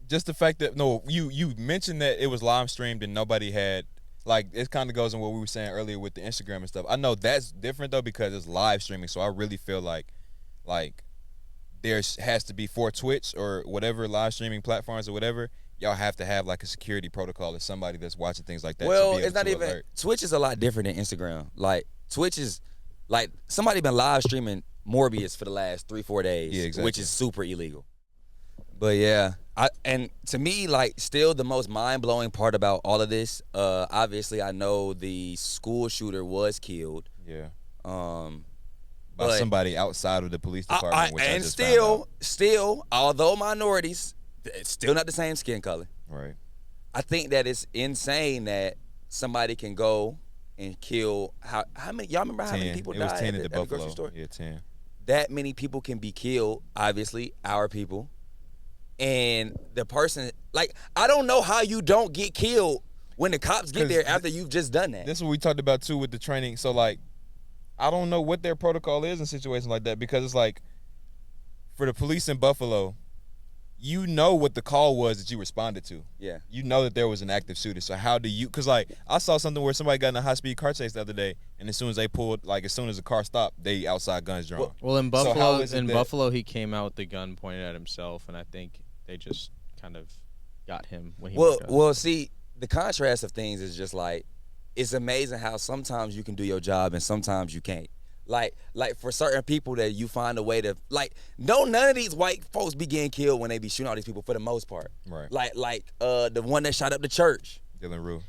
Just the fact that you mentioned that it was live streamed and nobody had, like, it kind of goes in what we were saying earlier with the Instagram and stuff. I know that's different though because it's live streaming, so I really feel like there has to be for Twitch or whatever live streaming platforms or whatever. Y'all have to have like a security protocol or somebody that's watching things like that. Well, it's not even alert. Twitch is a lot different than Instagram. Like Twitch is like somebody been live streaming Morbius for the last 3-4 days, exactly. which is super illegal. But yeah, and to me, like, still the most mind-blowing part about all of this, obviously I know the school shooter was killed. Yeah. By somebody outside of the police department. And still, although minorities, it's still not the same skin color. Right. I think that it's insane that somebody can go and kill how many? Y'all remember 10. How many people it died was 10 at at the grocery Buffalo store? Yeah, 10. that many people can be killed, obviously, our people, and the person, like, I don't know how you don't get killed when the cops get there after you've just done that. This is what we talked about too with the training. So like, I don't know what their protocol is in situations like that, because it's like, for the police in Buffalo, you know what the call was that you responded to. Yeah. You know that there was an active shooter. So how do you, because like, I saw something where somebody got in a high-speed car chase the other day, and as soon as they pulled, like as soon as the car stopped, they outside guns drawn. Well, in So how Buffalo, is it that- Buffalo, he came out with the gun pointed at himself, and I think they just kind of got him when he woke up. Well, see, the contrast of things is just like, it's amazing how sometimes you can do your job and sometimes you can't. Like for certain people that you find a way to, like, none of these white folks be getting killed when they be shooting all these people for the most part. Right. Like the one that shot up the church. Dylan Rue.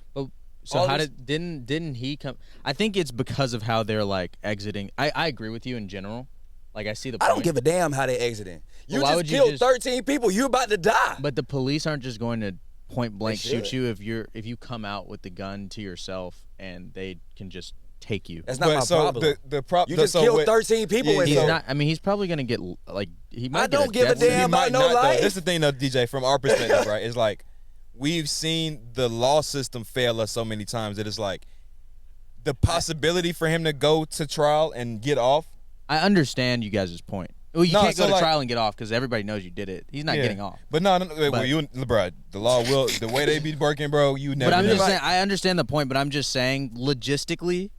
So all how this- didn't he come? I think it's because of how they're like exiting. I agree with you in general. Like I see the I point. don't give a damn how they exiting. You Well, why just would you killed just- 13 people. You about to die. But the police aren't just going to point blank They shoot should. you if you come out with the gun to yourself and they can just take you. That's not my so problem. the You just killed 13 people. Yeah, and He's so- not. I mean, he's probably gonna get like he might. I get don't give a death damn sentence. about might no not, though. life. This is the thing, though, DJ. From our perspective, right? It's like we've seen the law system fail us so many times that it's like the possibility for him to go to trial and get off. I understand you guys' point. Well, you No, can't so go to like- trial and get off because everybody knows you did it. He's not Yeah. getting off. But no, well, But- bro, the law will, the way they be working, bro, you never But I'm know. just saying, I understand the point, but I'm just saying, logistically,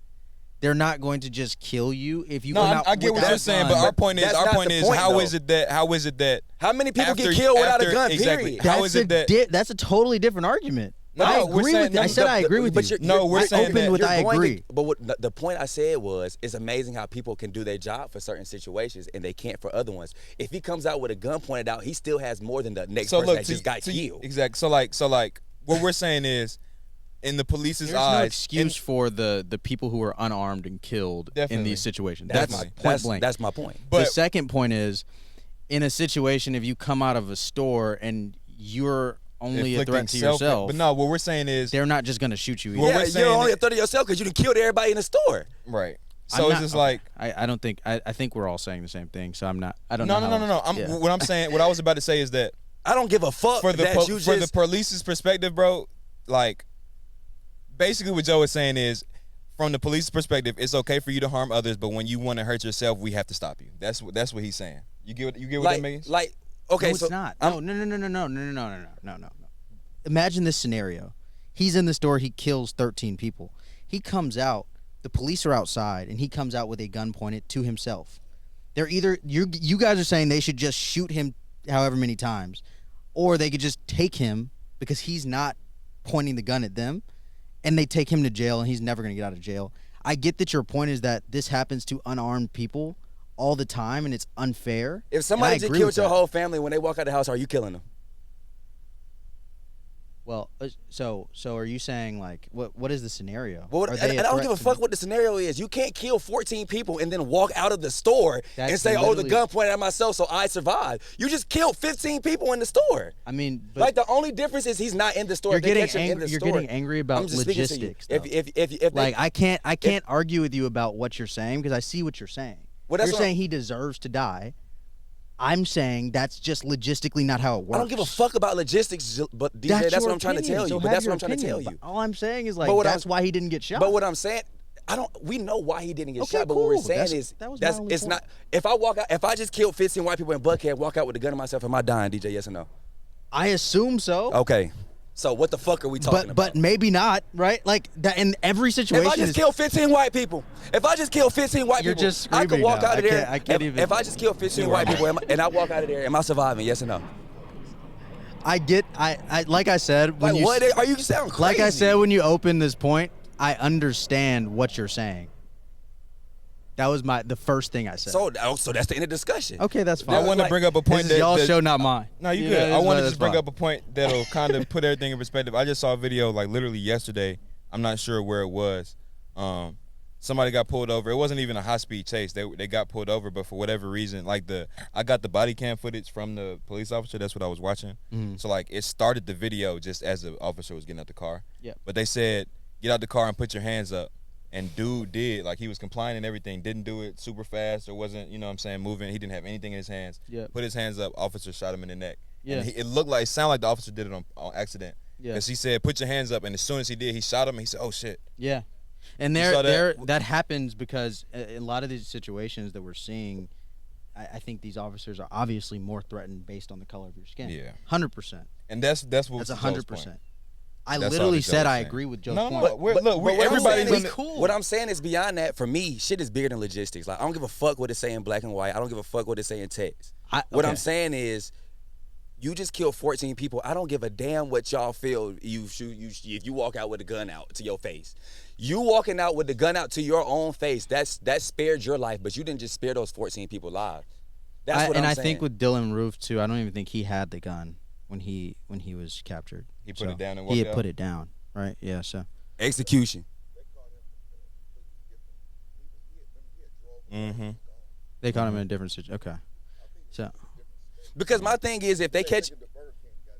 they're not going to just kill you if you No, come I'm- out I get with what that you're saying, gun. but our point is, that's not the point, how though. is it that How many people after- get killed without a after- gun, exactly. period? How is it that that's a totally different argument. No, I we're agree saying- with you. no, I said I agree with but you. No, we're I saying opened that with you're I going agree. to- but what the point I said was, it's amazing how people can do their job for certain situations and they can't for other ones. If he comes out with a gun pointed out, he still has more than the next person that just got killed. Exactly. So like, what we're saying is, in the police's There's eyes, no excuse for the people who are unarmed and killed in Definitely. these situations. That's That's my point blank. That's my point. The But- second point is, in a situation, if you come out of a store and you're only a inflicting threat to self- yourself, But no, what we're saying is, they're not just going to shoot you. Well, either. we're Yeah, saying you're only that- a threat of yourself because you done killed everybody in the store. right. I'm So it's not- just okay. like, I don't think I think we're all saying the same thing. So I'm not. I don't no. know. I'm what I'm saying. What I was about to say is that I don't give a fuck for the that you for the just. police's perspective, bro, like basically what Joe is saying is, from the police's perspective, it's okay for you to harm others, but when you want to hurt yourself, we have to stop you. That's what he's saying. You get what that means? Like, okay, No, so it's not. No. Imagine this scenario. He's in the store. He kills 13 people. He comes out. The police are outside, and he comes out with a gun pointed to himself. They're either you guys are saying they should just shoot him however many times, or they could just take him because he's not pointing the gun at them, and they take him to jail, and he's never going to get out of jail. I get that your point is that this happens to unarmed people all the time, and it's unfair. if and somebody I just agree killed with your that. whole family when they walk out the house, are you killing them? Well, so are you saying like what is the scenario? Well, Are and they I don't threat give a to fuck me? what the scenario is. You can't kill 14 people and then walk out of the store and That's say, "Oh, the literally- gun pointed at myself, so I survived." You just killed 15 people in the store. I mean, but Like the only difference is he's not in the store. you're If they getting catch him in angry. the You're store, getting angry about I'm just speaking to you. logistics. If they, like I can't argue with you about what you're saying because I see what you're saying. Well, that's You're what saying he deserves to die. I'm saying that's just logistically not how it works. I don't give a fuck about logistics, but DJ, that's your what I'm trying to opinion, tell you. so But have that's your what I'm trying to tell opinion. you. All I'm saying is like But what that's I'm- why he didn't get shot. But what I'm saying, we know why he didn't get Okay, shot. But what we're cool. saying That's- is that was my only it's point. not. If I just killed 15 white people in Buckhead, walk out with a gun on myself, am I dying, DJ? Yes or no? I assume so. Okay. So what the fuck are we talking about? But maybe not, right? Like that in every situation. If I just is- kill 15 white people, if I just kill 15 white You're people, just I could screaming walk now. out of I there. can't- I can't even- If I just kill 15 white people and I walk out of there, am I surviving? Yes or no? I like I said when Like you what? Are you sound crazy? like I said when you open this point, I understand what you're saying. That was the first thing I said. So that's the end of discussion. Okay, that's fine. I want to bring up a point This is y'all's that show, not mine. No, you Yeah, good. I that's want to fine, just bring that's up a point that'll kind of put everything in perspective. I just saw a video like literally yesterday. I'm not sure where it was. Somebody got pulled over. It wasn't even a high speed chase. They got pulled over, but for whatever reason, like I got the body cam footage from the police officer. That's what I was watching. So like it started the video just as the officer was getting out the car. Yep. But they said, get out the car and put your hands up. And dude did, like, he was complying and everything, didn't do it super fast or wasn't, you know what I'm saying, moving. He didn't have anything in his hands. Yeah. Put his hands up, officer shot him in the neck. Yeah. And it looked like, it sounded like the officer did it on accident. Yeah. Because he said, put your hands up, and as soon as he did, he shot him, and he said, oh, shit. Yeah. And You saw that? that happens because in a lot of these situations that we're seeing, I think these officers are obviously more threatened based on the color of your skin. Yeah. 100%. And that's what That's was 100%. I That's all literally that Joe said was I saying. agree with Joe's No, point. no, look, But what I'm everybody's saying is, cool. what I'm saying is beyond that. For me, shit is bigger than logistics. Like I don't give a fuck what it say in black and white. I don't give a fuck what it say in text. What I'm saying is, you just killed 14 people. I don't give a damn what y'all feel. If you walk out with a gun out to your face, you walking out with the gun out to your own face. That spared your life, but you didn't just spare those 14 people lives. That's what I'm saying. I think with Dylan Roof too, I don't even think he had the gun when he was captured. He put it down and walked he had out? put it down, right? Yeah. So execution. Mm-hmm. they caught him in a different situation. Okay. So Because my thing is, if they catch,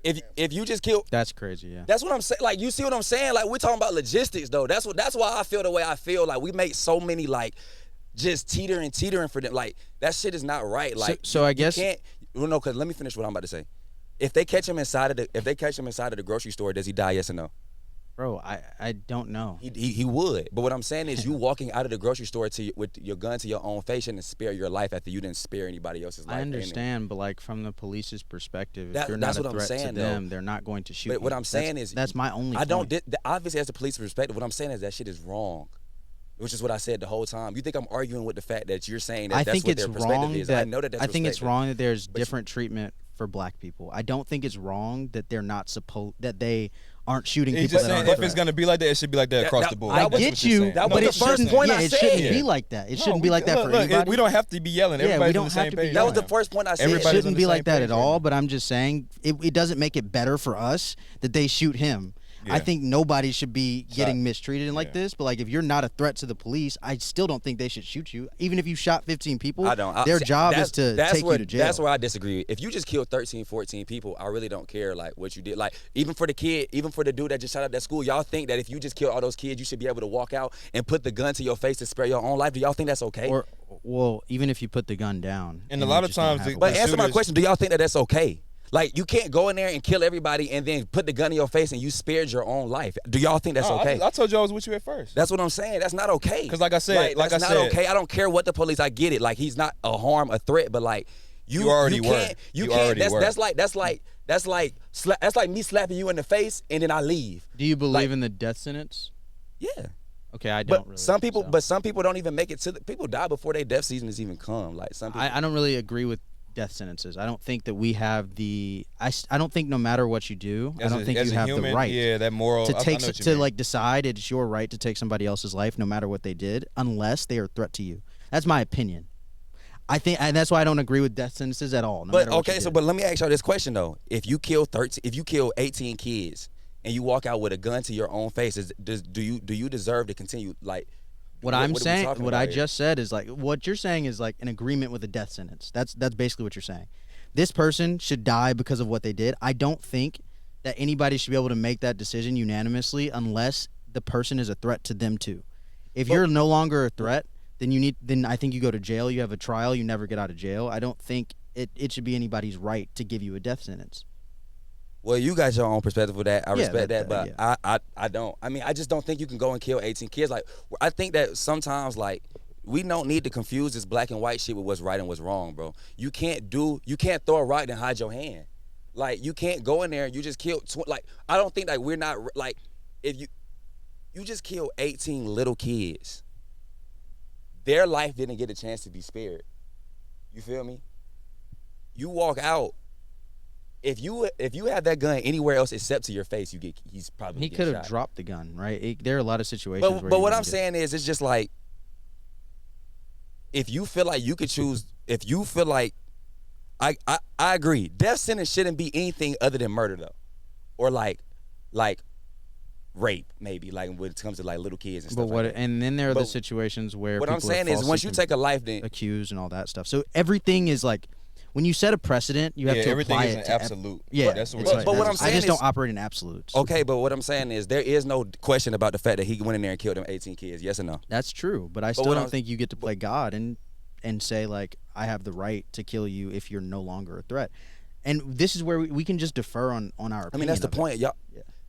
if you just kill, that's crazy. Yeah. that's what I'm saying. Like you see what I'm saying? Like we're talking about logistics though. That's why I feel the way I feel. Like we make so many like just teetering for them. Like that shit is not right. Like So I guess you can't. Well, no, because let me finish what I'm about to say. If they catch him inside of the grocery store, does he die? Yes or no? Bro, I don't know. He would. But what I'm saying is, you walking out of the grocery store with your gun to your own face shouldn't spare your life after you didn't spare anybody else's life. I understand, but like from the police's perspective, if you're that's not a what I'm threat saying, to them, though. they're not going to shoot But you. what I'm saying is, that's my only. I don't. point. Obviously, as the police perspective, what I'm saying is that shit is wrong. Which is what I said the whole time. You think I'm arguing with the fact that you're saying that I that's think what it's their perspective wrong is? that I know that that's I think it's perspective. wrong that there's But different treatment for black people. I don't think it's wrong that they're not supposed that they aren't shooting He's people just that saying aren't if it's black. going to be like that, it should be like that across the board. I That's get what you're you, saying. That but was it the first shouldn't. point Yeah, I it said. shouldn't be like that. It shouldn't be like that for look, anybody. we don't have to be yelling. Yeah, we Everybody's don't on the have same to be page. That was right the now. first point I said. It Everybody's on shouldn't the be same like that page at right all, now. but I'm just saying it doesn't make it better for us that they shoot him. Yeah. I think nobody should be getting Shot. mistreated like Yeah. this, but like if you're not a threat to the police, I still don't think they should shoot you. Even if you shot 15 people, I don't. their See, job is to take where, you to jail. That's where I disagree. If you just killed 13, 14 people, I really don't care like what you did. Like even for the kid, even for the dude that just shot up that school, y'all think that if you just killed all those kids, you should be able to walk out and put the gun to your face to spare your own life? Do y'all think that's okay? Or well, even if you put the gun down. And you a lot of just don't times have the- a But weapon. answer my shooters- question. Do y'all think that that's okay? Like you can't go in there and kill everybody and then put the gun in your face and you spared your own life. Do y'all think that's No, okay? I told you I was with you at first. That's what I'm saying. That's not okay. 'Cause like I said- that's not okay. I don't care what the police. I get it. Like he's not a harm, a threat, but like You already were. can't, You You can't. already were. That's like me slapping you in the face and then I leave. Do you believe like- in the death sentence? Yeah. Okay, I don't But really. some people, so. some people don't even make it to. People die before their death season has even come. Like some people. I don't really agree with death sentences. I don't think that we have the. I don't think no matter what you do, I don't think you have the right Yeah, that moral. to I take know what you to mean. like decide it's your right to take somebody else's life no matter what they did, unless they are a threat to you. That's my opinion. I think, and that's why I don't agree with death sentences at all. No But matter what you okay, so did. but let me ask y'all this question though: if you kill 18 kids, and you walk out with a gun to your own face, do you deserve to continue like? What I'm are we saying, talking what about I here? just said is like what you're saying is like an agreement with a death sentence. That's basically what you're saying. This person should die because of what they did. I don't think that anybody should be able to make that decision unanimously unless the person is a threat to them too. If you're no longer a threat, then I think you go to jail. You have a trial. You never get out of jail. I don't think it should be anybody's right to give you a death sentence. Well, you got your own perspective with that. I Yeah, respect that, but yeah. I don't. I mean, I just don't think you can go and kill 18 kids. Like, I think that sometimes, like, we don't need to confuse this black and white shit with what's right and what's wrong, bro. You can't throw a rock and hide your hand. Like, you can't go in there and you just kill. Like, I don't think that we're not like, if you just kill 18 little kids, their life didn't get a chance to be spared. You feel me? You walk out. If you have that gun anywhere else except to your face, he's probably He get could have shot. dropped the gun, right? There are a lot of situations where. But you what can I'm get- saying is, it's just like, if you feel like you could choose, if you feel like, I agree. Death sentence shouldn't be anything other than murder though, or like rape maybe, like when it comes to like little kids and But stuff. what? like that. And then there are the But situations where what I'm people are saying is, falsely once you take a life, then accused and all that stuff. So everything is like when you set a precedent, you have to everything apply is it an to absolute. Yeah, That's what it's we're like- But what I'm I saying just is- don't operate in absolutes. Okay, but what I'm saying is there is no question about the fact that he went in there and killed them 18 kids. Yes or no? That's true, but I still what don't I'm- think you get to play God and say like I have the right to kill you if you're no longer a threat. And this is where we can just defer on our opinion. I mean, that's the of it. point.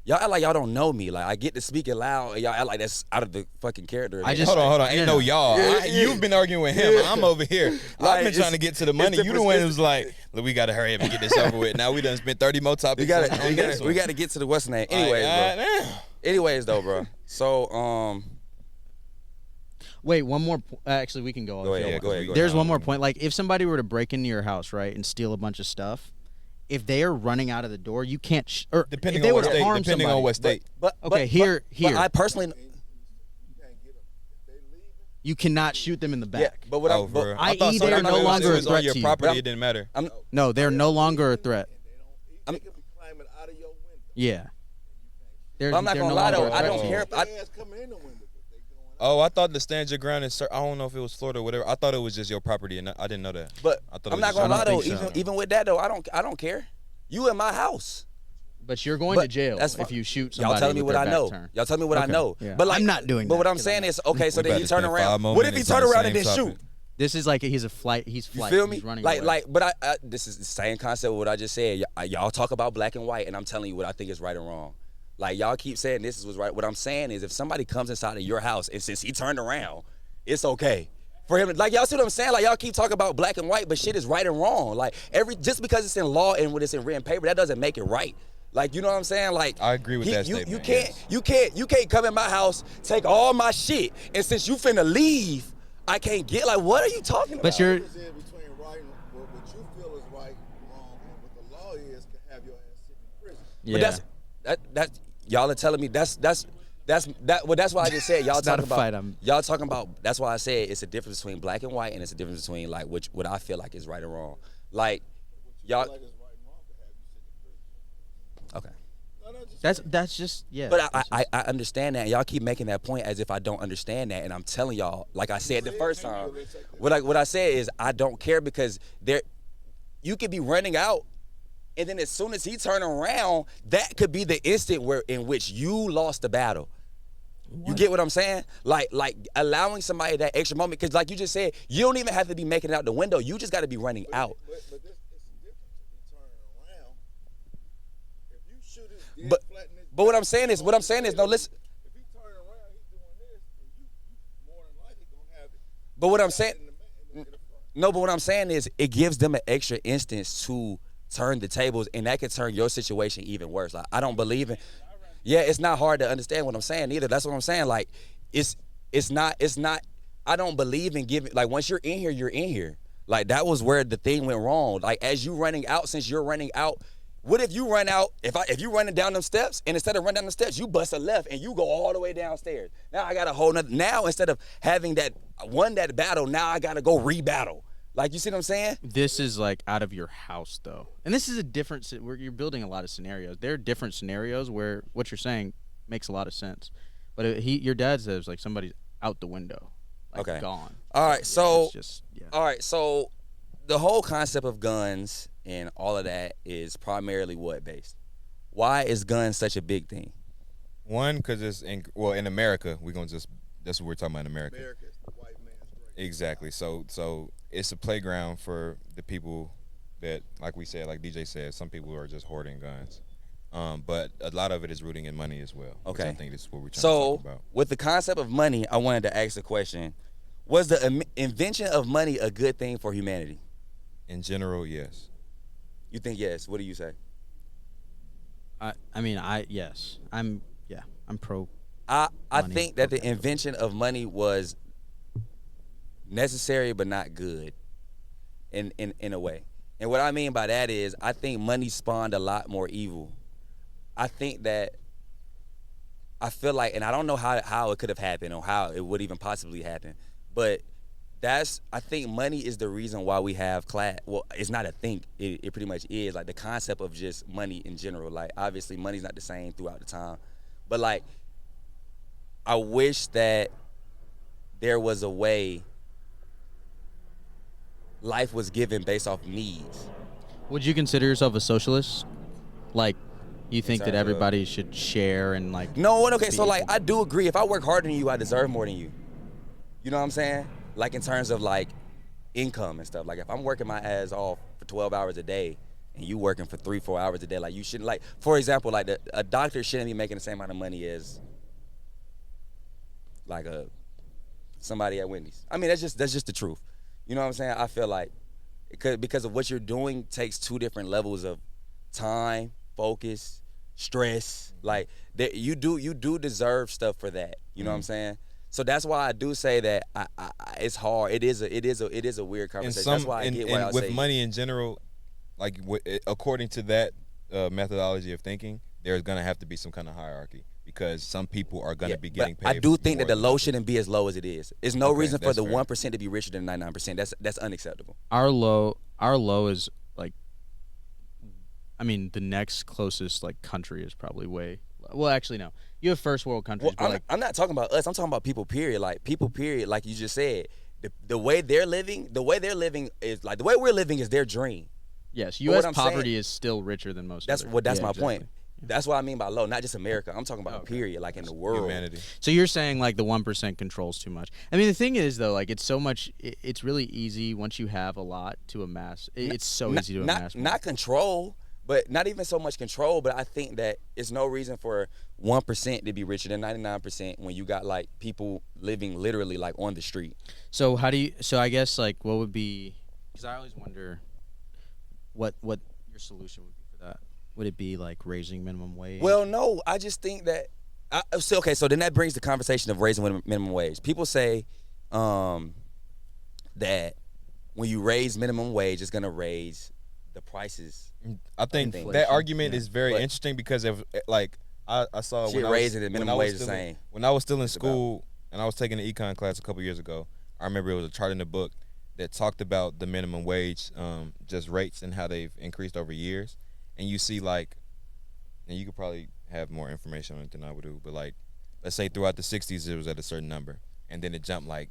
Y'all act like y'all don't know me. Like I get to speaking loud, and y'all act like that's out of the fucking character. I just- Hold on. Ain't no y'all. Yeah. You've been arguing with him. I'm over here. Like, I've been trying to get to the money. the You the one who's like, look, we got to hurry up and get this over with. Now we done spent 30 more topics. we got on this to one. we got to get to the what's name. Like, Anyways, bro. damn. Anyways, though, bro. So Wait, one more. Actually, we can go. Go if ahead, you go want. ahead, go There's ahead. one more point. Like, if somebody were to break into your house, right, and steal a bunch of stuff, if they are running out of the door, you can't. Or Depending if they on were what to state. harm Depending on somebody- what state. but Okay, here. But I personally, You can't get them. If they leaving, You cannot shoot them in the yeah. back. But what Oh, I'm, for real. but, I thought i.e. so. they're I no thought it was- longer it a was threat on your to you. property. But It didn't matter. No, they're no longer a threat. they could be climbing out of your window. Yeah. They're, I'm not they're gonna no lie longer though. a I threat don't to you. care. Their ass coming in the window, but they going out. Oh, I thought the stand your ground is. I don't know if it was Florida or whatever. I thought it was just your property, and I didn't know that. But I thought it I'm was not just gonna your lie don't though. think so. Even with that though, I don't care. You in my house. But you're going But to jail that's if fine. you shoot somebody Y'all telling me with what their I back know. turned. Y'all tell me what I Okay, know. yeah. But like, I'm not doing But that what I'm 'cause saying I'm is, okay, so We then about he to turn spend 5 around. more What if he minutes turn on the around and same then shoot? topic. This is like he's a flight. He's You flight. feel me? He's running Like, away. but this is the same concept of what I just said. Y'all talk about black and white, and I'm telling you what I think is right and wrong. Like y'all keep saying this is what's right. What I'm saying is, if somebody comes inside of your house and since he turned around, it's okay for him. Like y'all see what I'm saying? Like y'all keep talking about black and white, but shit is right and wrong. Like just because it's in law and when it's in written paper, that doesn't make it right. Like, you know what I'm saying? Like I agree with that you statement, can't yes. you can't come in my house, take all my shit, and since you finna leave, I can't get. Like, what are you talking about? But you're Difference is between right and what you feel is right, wrong, and what the law is can have your ass sit in prison. yeah. But that's y'all are telling me that's why I just said y'all It's not talking a about fight, I'm- y'all talking about. That's why I said it's a difference between black and white, and it's a difference between like what I feel like is right and wrong. Like y'all. Like it's right and wrong to have you sit in prison. Okay. No, just that's just yeah. But that's I just- understand that. And y'all keep making that point as if I don't understand that, and I'm telling y'all, like I said the first time, what I said is I don't care because you could be running out, and then as soon as he turn around, that could be the instant in which you lost the battle. You get what I'm saying? Like allowing somebody that extra moment, because like you just said, you don't even have to be making it out the window. You just got to be running out. But this it's different. If you turn around, if you shoot his dead But flat in his but what back, I'm saying is no. Listen. if he turn around, he's doing this, and you more than likely gonna have it. But what I'm saying. in the front. No, but what I'm saying is it gives them an extra instance to turn the tables, and that could turn your situation even worse. Like I don't believe in. Yeah, it's not hard to understand what I'm saying either. That's what I'm saying. Like it's not. I don't believe in giving. Like once you're in here, you're in here. Like that was where the thing went wrong. Like as you running out, since you're running out. What if you run out, if you running down them steps, and instead of running down the steps, you bust a left and you go all the way downstairs. Now I got a whole nother, now instead of having won that battle, now I got to go re-battle. Like, you see what I'm saying? This is like out of your house though, and this is a different. Where you're building a lot of scenarios. There are different scenarios where what you're saying makes a lot of sense, but your dad says like somebody's out the window, like Okay. gone. All right, so, It's just yeah. all right, so the whole concept of guns and all of that is primarily what based? Why is guns such a big thing? One, because it's in America. We're gonna that's what we're talking about in America. America is the white man's great. Exactly. So it's a playground for the people that, like we said, like DJ said, some people are just hoarding guns. But a lot of it is rooting in money as well. Which Okay. I think this is what we're trying to So, talk about. with the concept of money, I wanted to ask a question. Was the invention of money a good thing for humanity? In general, yes. You think yes? What do you say? Yes. I'm pro. I Money. think that the Okay. invention of money was necessary but not good in a way. And what I mean by that is I think money spawned a lot more evil. I think that I feel like, and I don't know how it could have happened or how it would even possibly happen, but I think money is the reason why we have class. Well, it's not a think. It pretty much is. Like the concept of just money in general. Like obviously money's not the same throughout the time. But like I wish that there was a way, life was given based off needs. Would you consider yourself a socialist? Like, you think that terms of- everybody should share and like? No, okay, so be like equal? I do agree. If I work harder than you, I deserve more than you. You know what I'm saying? Like in terms of like income and stuff. Like if I'm working my ass off for 12 hours a day and you working for 3-4 hours a day, like you shouldn't, like, for example, like a doctor shouldn't be making the same amount of money as like somebody at Wendy's. I mean, that's just the truth. You know what I'm saying? I feel like because of what you're doing takes two different levels of time, focus, stress. Like that you do deserve stuff for that. You know what I'm saying? So that's why I do say that I it's hard. It is a weird conversation. That's why I get why I with say money in general, like according to that methodology of thinking, there's gonna have to be some kind of hierarchy because some people are gonna be getting paid. I do think more that the than low others. shouldn't be as low as it is. There's no Okay, reason for that's the fair. 1% to be richer than 99%. That's unacceptable. Our low is like, I mean, the next closest like country is probably way. Well, actually, no. You have first world countries, Well, but I'm not talking about us. I'm talking about people. Period. Like people. Period. Like you just said, the way they're living, is like the way we're living is their dream. yes, But what U.S. I'm poverty saying- is still richer than most. That's other- what. That's yeah, my exactly. point. That's what I mean by low, not just America. I'm talking about period, like in the world. Humanity. So you're saying like the 1% controls too much. I mean, the thing is though, like it's so much. It's really easy once you have a lot to amass. It's so easy to amass. Not control, but not even so much control. But I think that it's no reason for 1% to be richer than 99% when you got like people living literally like on the street. So how do you? So I guess like what would be? Because I always wonder what your solution would be for that. Would it be like raising minimum wage? Well, no, I just think that. So then that brings the conversation of raising minimum wage. People say that when you raise minimum wage, it's gonna raise the prices. I think Inflation. that argument Yeah. is very But- interesting because of like I saw Shit when I was, raising the when minimum I was wage the still same. when I was still in Just about. school and I was taking an econ class a couple years ago. I remember it was a chart in the book that talked about the minimum wage, just rates and how they've increased over years. And you see like, and you could probably have more information on it than I would do, but like, let's say throughout the 60s it was at a certain number, and then it jumped like,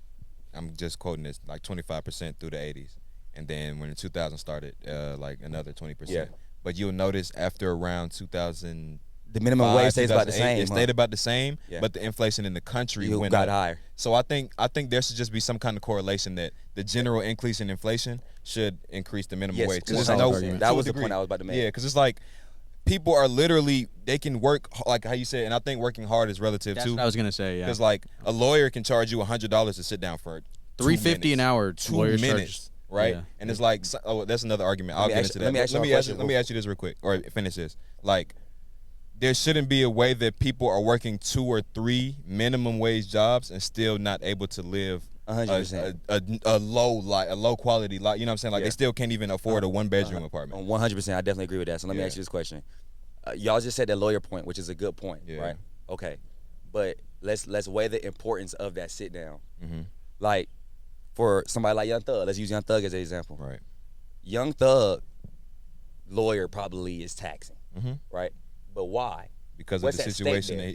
I'm just quoting this, like 25% through the 80s, and then when the 2000 started, like another 20%. Yeah. But you'll notice after around 2000. The minimum wage stays about the 2008, same. It stayed about the same, Yeah. but the inflation in the country You went got up. higher. So I think there should just be some kind of correlation that the general increase in inflation should increase the minimum Yes, wage. 'Cause to a there's solid no- argument. to That a was the degree. point I was about to make. Yeah, because it's like people are literally, they can work like how you said, and I think working hard is relative That's too. what I was gonna say. Yeah, Because like a lawyer can charge you $100 to sit down for 350 an hour. 2 lawyers minutes, charge- right? yeah. And it's like, that's another argument. I'll me get ask into you- that. let me ask you a question Let me ask you this real quick, or finish this. Like, there shouldn't be a way that people are working 2 or 3 minimum wage jobs and still not able to live 100%. a low quality life. You know what I'm saying? Like Yeah. they still can't even afford a 1-bedroom apartment. 100%. I definitely agree with that. So let me Yeah. ask you this question. Y'all just said that lawyer point, which is a good point, Yeah. right? Okay, but let's weigh the importance of that sit down. Mhm. Like for somebody like Young Thug, let's use Young Thug as an example. Right. Young Thug lawyer probably is taxing, Mhm. right? But why? Because What's of the at stake situation, there?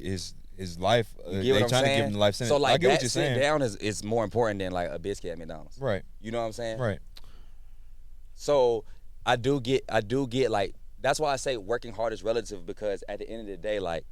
his life. You They get what I'm trying to saying? give him the life sentence. So like I get that what you're sit saying. down is more important than like a biscuit at McDonald's. Right. You know what I'm saying? Right. So I do get like, that's why I say working hard is relative, because at the end of the day, like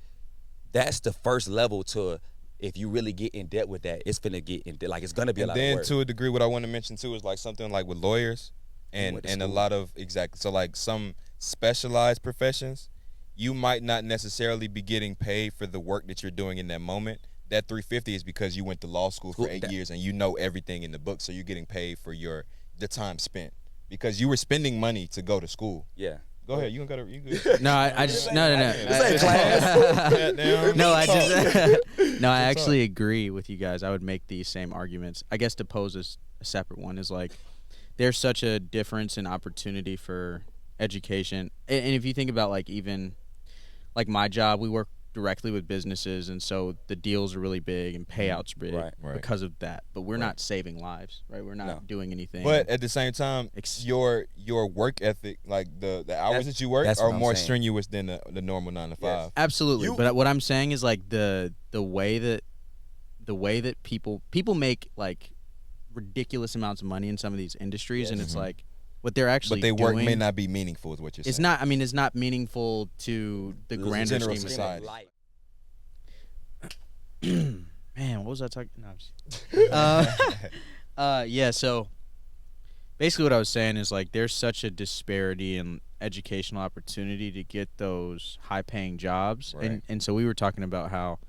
that's the first level to, if you really get in debt with that, it's finna get in debt. Like it's gonna be a And lot then of work. to a degree, what I want to mention too is like something like with lawyers and went to a school. lot of so like some specialized professions, you might not necessarily be getting paid for the work that you're doing in that moment. That 350 is because you went to law school for 8 years and you know everything in the book, so you're getting paid for the time spent because you were spending money to go to school. Yeah. Go ahead, you good. No, I just no. ain't class. Goddamn. No, I just no. I actually agree with you guys. I would make these same arguments. I guess to pose a separate one is like there's such a difference in opportunity for education, and if you think about like even like my job, we work directly with businesses, and so the deals are really big and payouts are big Right. because of that. But we're not saving lives, right? We're not doing anything. But at the same time, Ex- your work ethic, like the hours that you work, that's are what I'm more saying. strenuous than the normal 9 to 5. Yes. Absolutely, You- but what I'm saying is like the way that people make like ridiculous amounts of money in some of these industries, and it's like what they're actually But they work doing may not be meaningful, is what you're saying. It's not. I mean, it's not meaningful to the grander general scheme of society. Man, what was I talking? No, yeah. So basically, what I was saying is like there's such a disparity in educational opportunity to get those high-paying jobs, Right. and so we were talking about how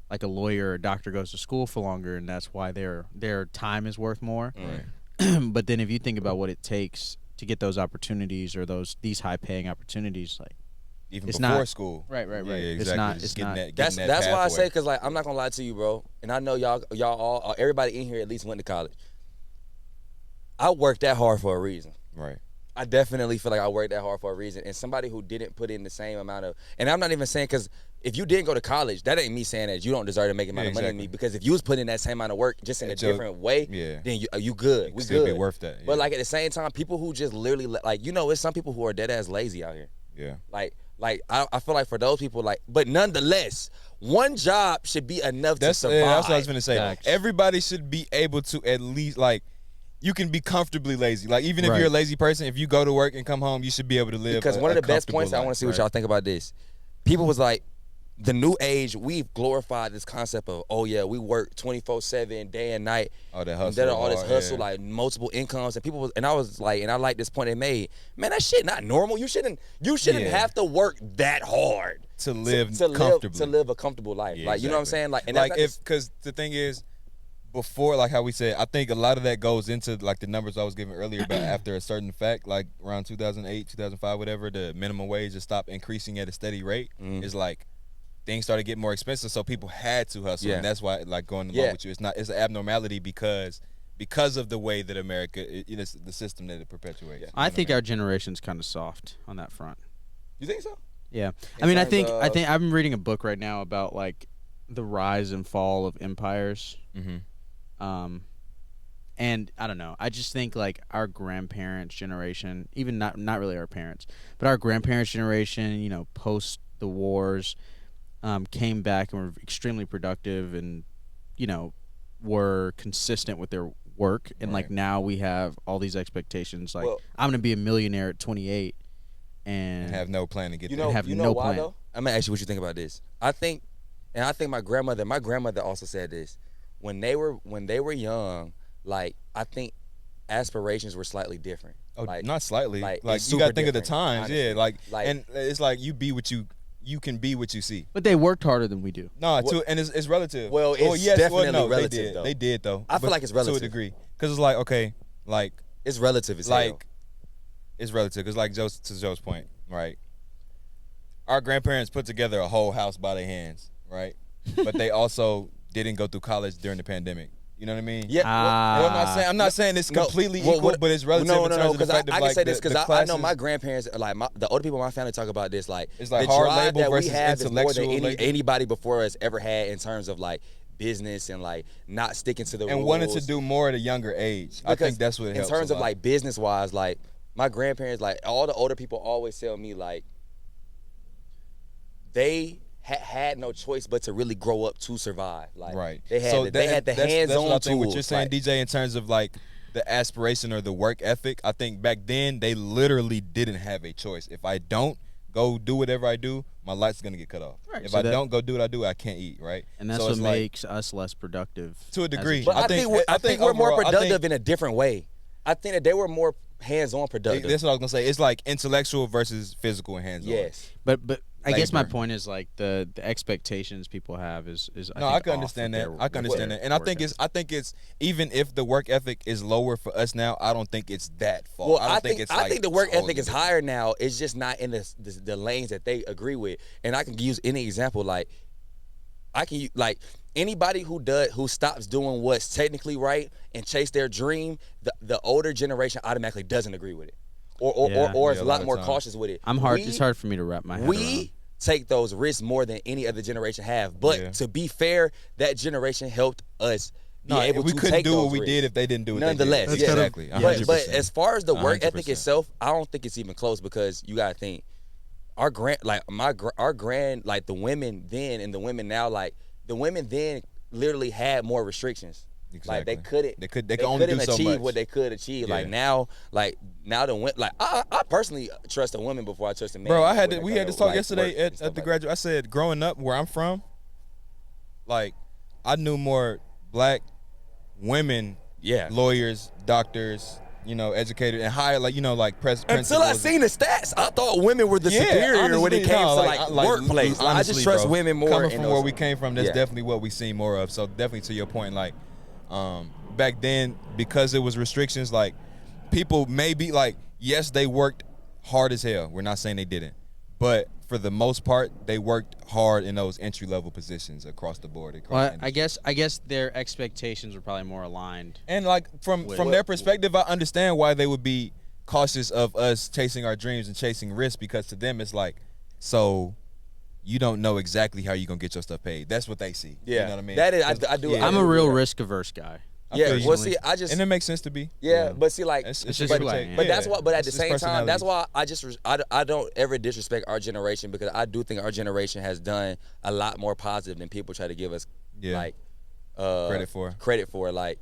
like a lawyer or a doctor goes to school for longer, and that's why their time is worth more. Right. But then if you think about what it takes to get those opportunities or these high-paying opportunities, like Even it's before not- school. right. Yeah, It's exactly. not. Just It's getting not. that- That's getting that that's why I say, pathway. because like I'm not gonna lie to you, bro, and I know y'all all everybody in here at least went to college. I worked that hard for a reason. Right. I definitely feel like I worked that hard for a reason. And somebody who didn't put in the same amount of, and I'm not even saying, because if you didn't go to college, that ain't me saying that you don't deserve to make amount of money than me. exactly. Because if you was putting in that same amount of work just in a At your- different way, yeah. then you good. It We still good. be worth that, But yeah. like at the same time, people who just literally like, it's some people who are dead ass lazy out here. Yeah. Like I feel like for those people, like, but nonetheless, one job should be enough to That's survive. what I was gonna say. Facts. Everybody should be able to at least like you can be comfortably lazy. Like even if Right. you're a lazy person, if you go to work and come home, you should be able to live. Because a- one of a the best comfortable points I want life, to see what right? y'all think about this. People was like, the new age, we've glorified this concept of, oh yeah, we work 24/7, day and night. Oh, that and hustle, all this hard, hustle, yeah. like multiple incomes, and people was, and I was like, and I like this point they made. Man, that shit not normal. You shouldn't Yeah. have to work that hard to live to comfortably. live a comfortable life. Yeah, like you know what I'm exactly. saying? Like, and like that's not if because the thing is, before like how we said, I think a lot of that goes into like the numbers I was giving earlier about after a certain fact, like around 2008, 2005, whatever, the minimum wage just stopped increasing at a steady rate. Is like things started getting more expensive, so people had to hustle, Yeah. and that's why like going along Yeah. with you, it's an abnormality because of the way that America, it's the system that it perpetuates. You know I what think mean? our generation's kind of soft on that front. you think so? Yeah, In I mean, I terms think of- I'm reading a book right now about like the rise and fall of empires. And I don't know. I just think like our grandparents' generation, even not really our parents, but our grandparents' generation, post the wars, came back and were extremely productive and, were consistent with their work. And like Right. now we have all these expectations. Like Well- I'm gonna be a millionaire at 28, And have no plan to get You there. know, have you no know why plan. though? I'm gonna ask you what you think about this. I think my grandmother also said this. When they were young, like I think aspirations were slightly different. Oh, like, not slightly. like, Like, it's you gotta super think of the different, times, honestly. yeah. Like, Like- and it's like you can be what you see. But they worked harder than we do. No, and it's relative. Well, it's definitely relative, They did. though. They did though. I feel But like it's to a relative. degree, because it's like okay, like It's relative as hell. like it's relative. Because like to Joe's point, right? Our grandparents put together a whole house by their hands, right? But they also didn't go through college during the pandemic. You know what I mean? Yeah. Well, I'm not saying it's completely well, equal, but it's relative No, in terms of the because fact I of can like say this the because I know classes- my grandparents, like the older people in my family, talk about this. Like It's like the hard drive label that we versus have is more than intellectual labor. anybody before us ever had in terms of like business and like not sticking to the and rules. wanted to do more at a younger age. I Because think that's what in helps terms a of lot. like business wise, like my grandparents, like all the older people always tell me like they had no choice but to really grow up to survive. Like right. they had So they had the that's hands-on what I think tools. what you're saying, like, DJ, in terms of like the aspiration or the work ethic. I think back then they literally didn't have a choice. If I don't go do whatever I do, my light's gonna get cut off. Right, If so I that- don't go do what I do, I can't eat. Right. And that's So what it's like- makes us less productive. To a as degree. But I think we're more overall, I think- productive in a different way. I think that they were more hands-on productive. That's what I was gonna say. It's like intellectual versus physical and hands-on. Yes. But I guess my Labor. point is like the expectations people have is No, I think can off understand of that. their- I can understand their that, and I work think it's even if the work ethic is lower for us now, I don't think it's that far. Well, I don't think it's. I like think the work totally ethic is different. higher now. It's just not in the lanes that they agree with. And I can use any example. Like I can like anybody who stops doing what's technically right and chase their dream. The older generation automatically doesn't agree with it, or Yeah. is Yeah, a a lot lot of more times. cautious with it. It's hard for me to wrap my head We around. take those risks more than any other generation have. But Yeah. to be fair, that generation helped us be No, able we to couldn't take do those what we risks. did if they didn't do what Nonetheless, they did. yeah. Exactly. But 100%. as far as the work ethic 100%. itself, I don't think it's even close because you gotta think our the women then and the women now, like the women then literally had more restrictions. Like they Exactly. couldn't. They could only do couldn't so achieve much. what they could achieve. Yeah. Now the like I personally trust a woman before I trust a man. Bro, we when it had comes this to, talk like, yesterday work and at stuff the like graduate. I said, growing up where I'm from, like I knew more black women, Yeah. lawyers, doctors, educated and higher, like like Until principals. I seen the stats, I thought women were the Yeah, superior when it honestly, came no, to like, workplace. Like, I just honestly, trust bro, women more. Coming in from those- where we came from, that's Yeah. definitely what we see more of. So definitely to your point, like back then, because it was restrictions, like people maybe like yes, they worked hard as hell. We're not saying they didn't, but for the most part, they worked hard in those entry level positions across the board. Well, I guess their expectations were probably more aligned. And like from their perspective, I understand why they would be cautious of us chasing our dreams and chasing risks, because to them it's like, so you don't know exactly how you're gonna get your stuff paid. That's what they see. Yeah, You know what I mean? that is. I do. Yeah. I'm a real risk averse guy. I Yeah, feel you. well, see, I just and it makes sense to be. yeah, but see, like, It's just give or who I take. am. but Yeah. that's why. But at the It's same time, that's personalities. why I don't ever disrespect our generation, because I do think our generation has done a lot more positive than people try to give us Yeah. like Credit for. Credit for like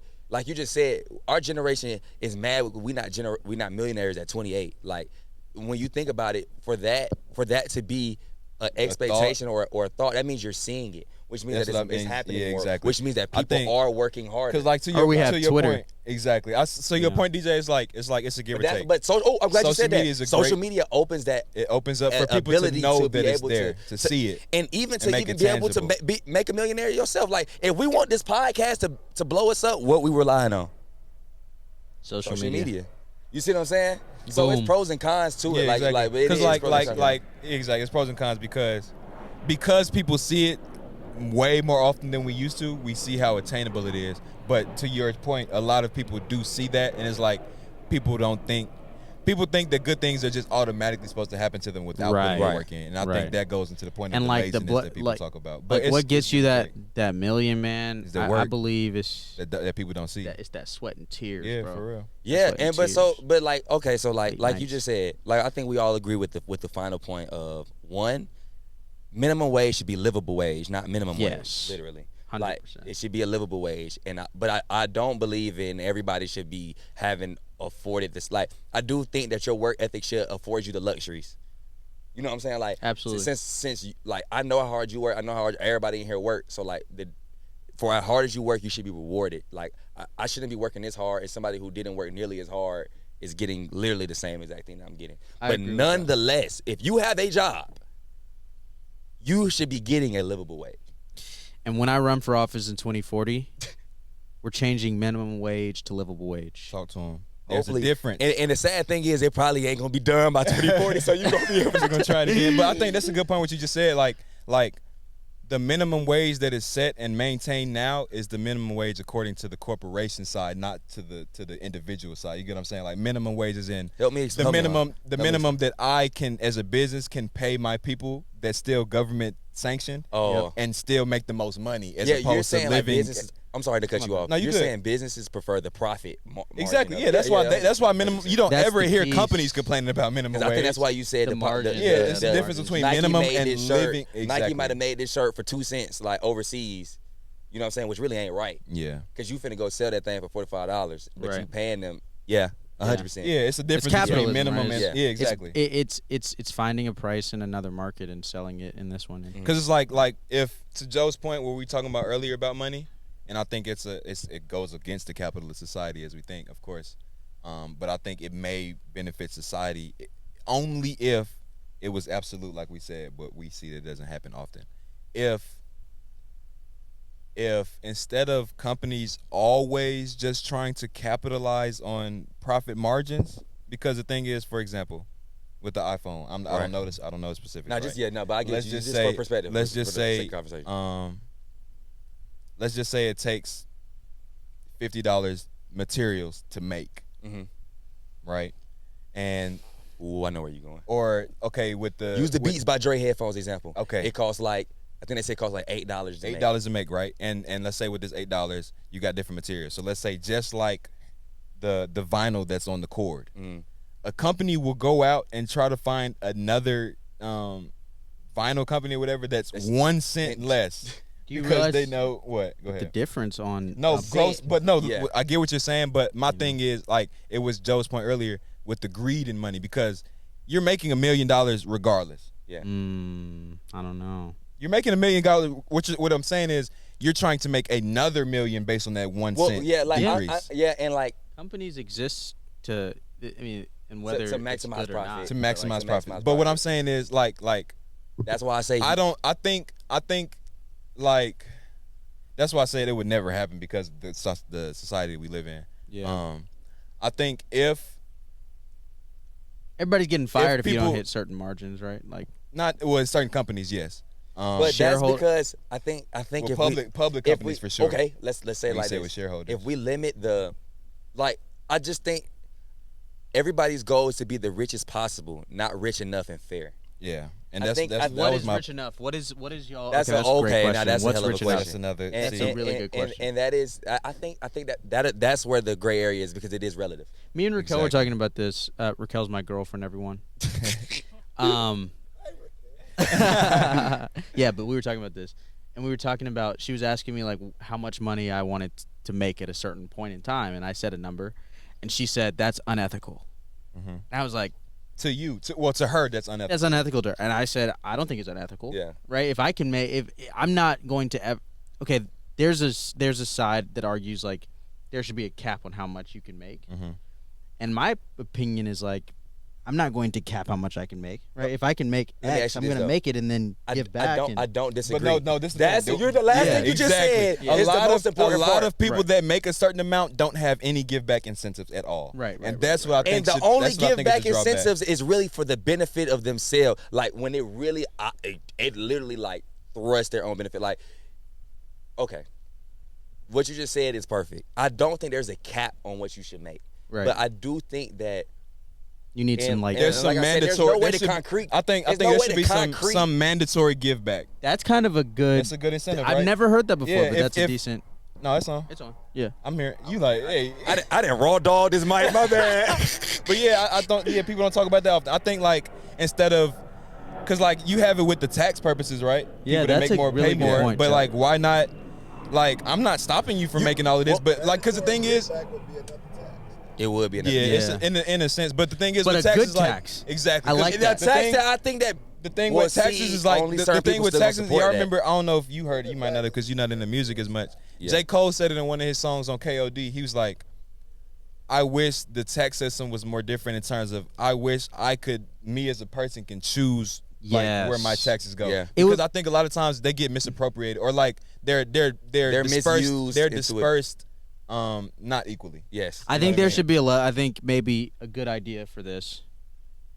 you just said, our generation is mad. We not millionaires at 28. Like when you think about it, for that to be an expectation or a thought, that means you're seeing it, which means That's that what I it's mean. happening Yeah, more, exactly. which means that I people think- are working harder. Because like to Or your we have to your Twitter. point, exactly. So your point, DJ, is like it's a give or take. But I'm glad you Social said media that. is a Social great- media opens that It opens up for people to ability know to that be it's able there, to see it, and even to and make even it be able to tangible. make a millionaire yourself. Like if we want this podcast to blow us up, what we relying on? Social Social media. media. You see what I'm saying? So it's Boom. pros and cons to it. Yeah, exactly. But it Because is pros and cons. exactly, it's pros and cons because people see it way more often than we used to. We see how attainable it is. But to your point, a lot of people do see that, and it's like people think that good things are just automatically supposed to happen to them without putting Right. the work in. And I Right. think that goes into the point of And the like the laziness that people talk about. But it's- what gets it's you great that million, man? Is the I work. believe it's that people don't see. it's that sweat and tears, Yeah, bro. for real. Yeah, sweat and tears. but like okay, so like Late you nights. just said, like I think we all agree with the final point of one, minimum wage should be livable wage, not minimum Yes. wage, literally. 100%. Like it should be a livable wage, but I don't believe in everybody should be having afforded this. Like I do think that your work ethic should afford you the luxuries. You know what I'm saying? Like Absolutely. Since like I know how hard you work, I know how hard everybody in here work. So like for as hard as you work, you should be rewarded. Like I shouldn't be working this hard, and somebody who didn't work nearly as hard is getting literally the same exact thing that I'm getting. I But agree with that. nonetheless, if you have a job, you should be getting a livable wage. And when I run for office in 2040, we're changing minimum wage to livable wage. Talk to them. There's Hopefully, a difference. And the sad thing is, it probably ain't gonna be done by 2040. So you gonna be able We're gonna try it again. But I think that's a good point what you just said. Like the minimum wage that is set and maintained now is the minimum wage according to the corporation side, not to the individual side. You get what I'm saying? Like minimum wage is in Help me the explain. minimum that I can as a business can pay my people that's still government sanctioned and still make the most money as Yeah, opposed you're saying to like living. businesses. I'm sorry to cut you off. No, you you're good. saying businesses prefer the profit. Margin Exactly. of Yeah, it. that's why minimum. You don't That's ever the hear piece. companies complaining about minimum Because wage. I think that's why you said The margin. Yeah, it's the difference between Nike minimum made and this shirt- living. Nike Exactly. might have made this shirt for 2 cents, like overseas. You know what I'm saying? Which really ain't right. Yeah. Because you finna go sell that thing for $45, but you Right. paying them. Yeah, 100%. Yeah, it's a difference capitalism, between minimum right? and Yeah. exactly. It's finding a price in another market and selling it in this one. Because it's like if to Joe's point where we talking about earlier about money, and I think it goes against the capitalist society as we think, of course, but I think it may benefit society only if it was absolute, like we said, but we see that it doesn't happen often. If instead of companies always just trying to capitalize on profit margins, because the thing is, for example, with the iPhone, I don't know this. I don't know specifics. No, just but I get Let's you. just Just say, for perspective. let's for just the sake say, of conversation. let's just say it takes $50 materials to make, right? And Ooh, I know where you're going. or okay, with the Use the with Beats by Dre headphones example. Okay. It costs like I think they say it costs like $8 to make. $8 to make, right? And let's say with this $8, you got different materials. So let's say just like the vinyl that's on the cord, a company will go out and try to find another vinyl company or whatever that's 1 cent less, Do you because realize they know what. Go the ahead. difference on No, gross, but no, Yeah. I get what you're saying. But my thing is, like, it was Joe's point earlier with the greed in money, because you're making $1 million regardless. Yeah. I don't know. You're making $1 million. What I'm saying is, you're trying to make another million based on that 1 Well, cent yeah, like decrease. and like Companies exist to, I mean, and whether to it's maximize good or profit. not. to Like, maximize to profit. maximize But what profit. I'm saying is, like, that's why I say I think, like, that's why I said it would never happen, because the society we live in. Yeah. I think if Everybody's getting fired if you don't people- hit certain margins, right? Like, in certain companies, yes. But that's shareholder- because I think Well, if public if companies for sure. Okay, let's say When you like say this. with shareholders. If we limit I just think everybody's goal is to be the richest possible, not rich enough and fair. Yeah, and I that's think- that what was is my. rich enough? What is y'all? That's okay, a that's a great okay. Now question. that's a What's hell of a rich question. enough? That's another. And, That's a really good question. And that is, I think that's where the gray area is, because it is relative. Me and Raquel were Exactly. talking about this. Raquel's my girlfriend, everyone. Yeah, but we were talking about this, and we were talking about. She was asking me like how much money I wanted to make at a certain point in time, and I said a number, and she said that's unethical. And I was like, To you, to her, that's unethical. that's unethical to her. And I said I don't think it's unethical. Yeah. Right. If I can make, if I'm not going to, okay, there's a side that argues like there should be a cap on how much you can make, and my opinion is like, I'm not going to cap how much I can make. Right. If I can make Let me X, ask you I'm this, going to though. make it and then give back. I don't disagree. But no, this is the that's point. you're the last Yeah, thing you just exactly. said. Is the most a important lot part. of people Right. that make a certain amount don't have any give back incentives at all. Right, and that's what I think. And the should- only that's what I give think is back the drawback. incentives is really for the benefit of themselves. Like when it really, it literally like thrusts their own benefit. Like, okay, what you just said is perfect. I don't think there's a cap on what you should make. Right. But I do think that You need some like. There's some like I said, mandatory. there's no way there to should- concrete. I think There's there no way should to be concrete. some mandatory give back. That's kind of a good. That's a good incentive. I've right? never heard that before, Yeah, but if- that's a if- decent. No, it's on. It's on. Yeah. I'm here. You like, hey, I didn't raw dog this mic. My bad. but yeah, I don't. Yeah, people don't talk about that often. I think like instead of, cause like you have it with the tax purposes, right? Yeah, people that that's make a more really pay good more. point, But Chuck. like, why not? Like, I'm not stopping you from making all of this, but like, cause the thing is, Back would be another tax. It would be. yeah, it's Yeah. in a sense. But the thing is, But with a taxes, good like, tax. exactly. I 'cause like the that. Tax thing- that I think that The thing Well, with taxes see, is like only the certain thing people with still gonna taxes. support Y'all that. remember? I don't know if you heard it. You might not have because you're not into music as much. Yeah. J. Cole said it in one of his songs on KOD. He was like, "I wish the tax system was more different in terms of I wish I could, me as a person, can choose like where my Yes. taxes go." Yeah. Because I think a lot of times they get misappropriated or like they're dispersed. misused They're into it. dispersed, not equally. yes. I think there should be I think maybe a good idea for this,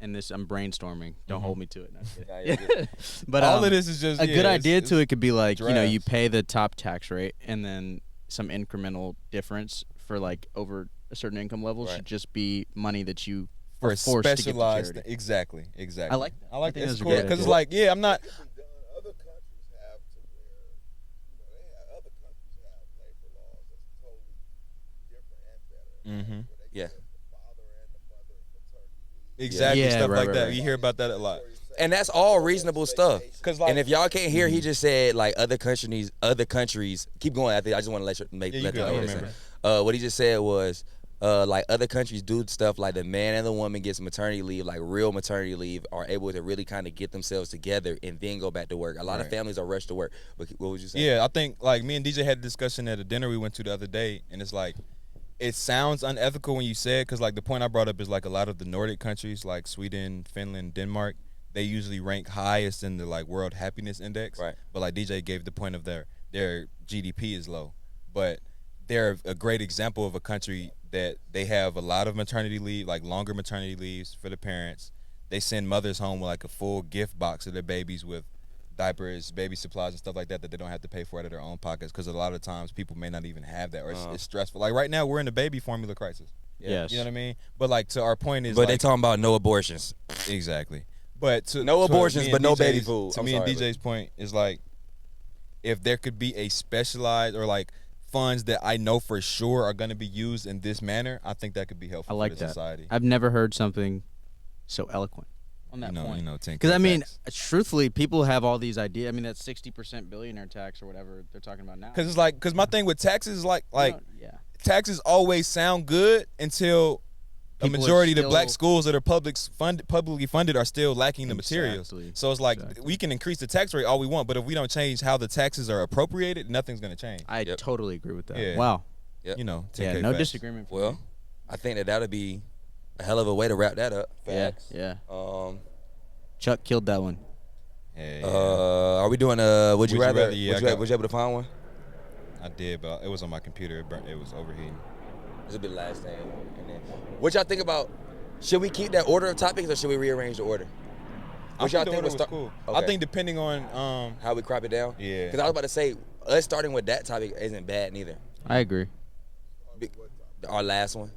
and this I'm brainstorming. Don't hold me to it. No, I'm kidding. Yeah, you're good. But All of this is just a yeah, good it's- idea it's to it could be like you drafts. pay the top tax rate and then some incremental difference for like over a certain income level Right. should just be money that you for are a forced to give to specialized. charity. Exactly. I like that. I like I think that. It's that's a cool great because it's idea. like yeah, I'm not. It can be done. Other countries have to where, other countries have labor laws that's totally different and better. Mhm. Where they Yeah. give the father and the mother paternity leave. Exactly, Yeah, stuff right, like right, that. right. You hear about that a lot. And that's all reasonable stuff. 'Cause, like- and if y'all can't hear, he just said like other countries. Keep going. I just want to let you Yeah, let you them good, I know this. remember. What he just said was like other countries do stuff like the man and the woman gets maternity leave, like real maternity leave, are able to really kind of get themselves together and then go back to work. A lot of Right. families are rushed to work. But what would you say? Yeah, I think like me and DJ had a discussion at a dinner we went to the other day, and it's like it sounds unethical when you say it because like the point I brought up is like a lot of the Nordic countries like Sweden, Finland, Denmark, they usually rank highest in the like World Happiness Index. Right. But like DJ gave the point of their GDP is low, but they're a great example of a country that they have a lot of maternity leave, like longer maternity leaves for the parents. They send mothers home with like a full gift box of their babies with diapers, baby supplies, and stuff like that they don't have to pay for out of their own pockets because a lot of times people may not even have that or it's stressful. Like right now we're in a baby formula crisis. Yes. You know what I mean? But like to our point is But they like, talking about no abortions. exactly. But to No to abortions, me but and no DJ's baby food. To I'm me sorry, and DJ's point is like if there could be a specialized or like funds that I know for sure are going to be used in this manner, I think that could be helpful I like for the that. society. I've never heard something so eloquent. on that You know, point. 10K Because I mean, facts. truthfully, people have all these ideas. I mean, that 60% billionaire tax or whatever they're talking about now. Because it's like, because my thing with taxes is like yeah, taxes always sound good until a People are majority of the black still- schools that are publicly funded are still lacking the materials. Exactly. So it's like Exactly. we can increase the tax rate all we want, but if we don't change how the taxes are appropriated, nothing's gonna change. I Yep. totally agree with that. Yeah. Wow. Yep. You know, 10K Yeah, no facts. disagreement. from me. Well, I think that'll be a hell of a way to wrap that up. yeah, Facts. yeah. Um, Chuck killed that one. Yeah, yeah. are we doing would you rather? Yeah, Was you able to find one? I did, but it was on my computer. It was overheating. This will be the last thing. And then, what y'all think about? Should we keep that order of topics or should we rearrange the order? What y'all the think order would was start? cool. Okay. I think depending on How we crop it down? Yeah. Because I was about to say, us starting with that topic isn't bad neither. I agree. Our last one,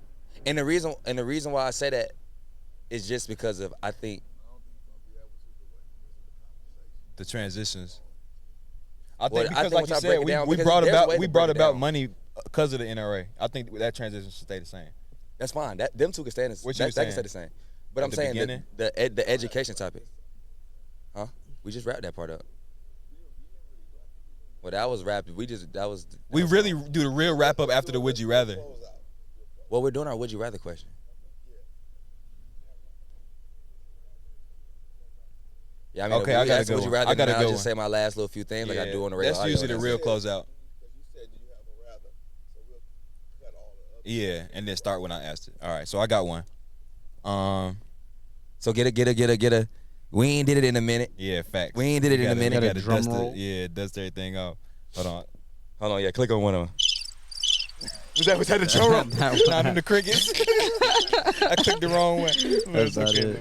and the reason why I say that is just because of I think the transitions. I Well, think I because think like once I you break said, it down, we because brought there's about ways we to brought break it about down. money because of the NRA. I think that transition should stay the same. that's fine. Them two can stay in the, What you that can saying? stay the same. But At I'm the saying beginning? the education topic. Huh? We just wrapped that part up. Well, that was wrapped. We really do the real wrap up after the would you rather. Well, we're doing our would you rather question. Yeah, I mean, Okay, if I we got a ask good would you one. rather, I got then a I'll good just one. say my last little few things like I do on the regular. That's usually the audio. real closeout. Because you said you have a rather, so we'll cut all the other. Yeah, and then start when I asked it. All right, so I got one. So get a. We ain't did it in a minute. Yeah, facts. We ain't did it in a minute. We Got a gotta drum dust roll. it. Yeah, dust everything off. Hold on. Hold on, yeah, click on one of them. Was that the drum roll? Not in the crickets. I clicked the wrong one. That's not it.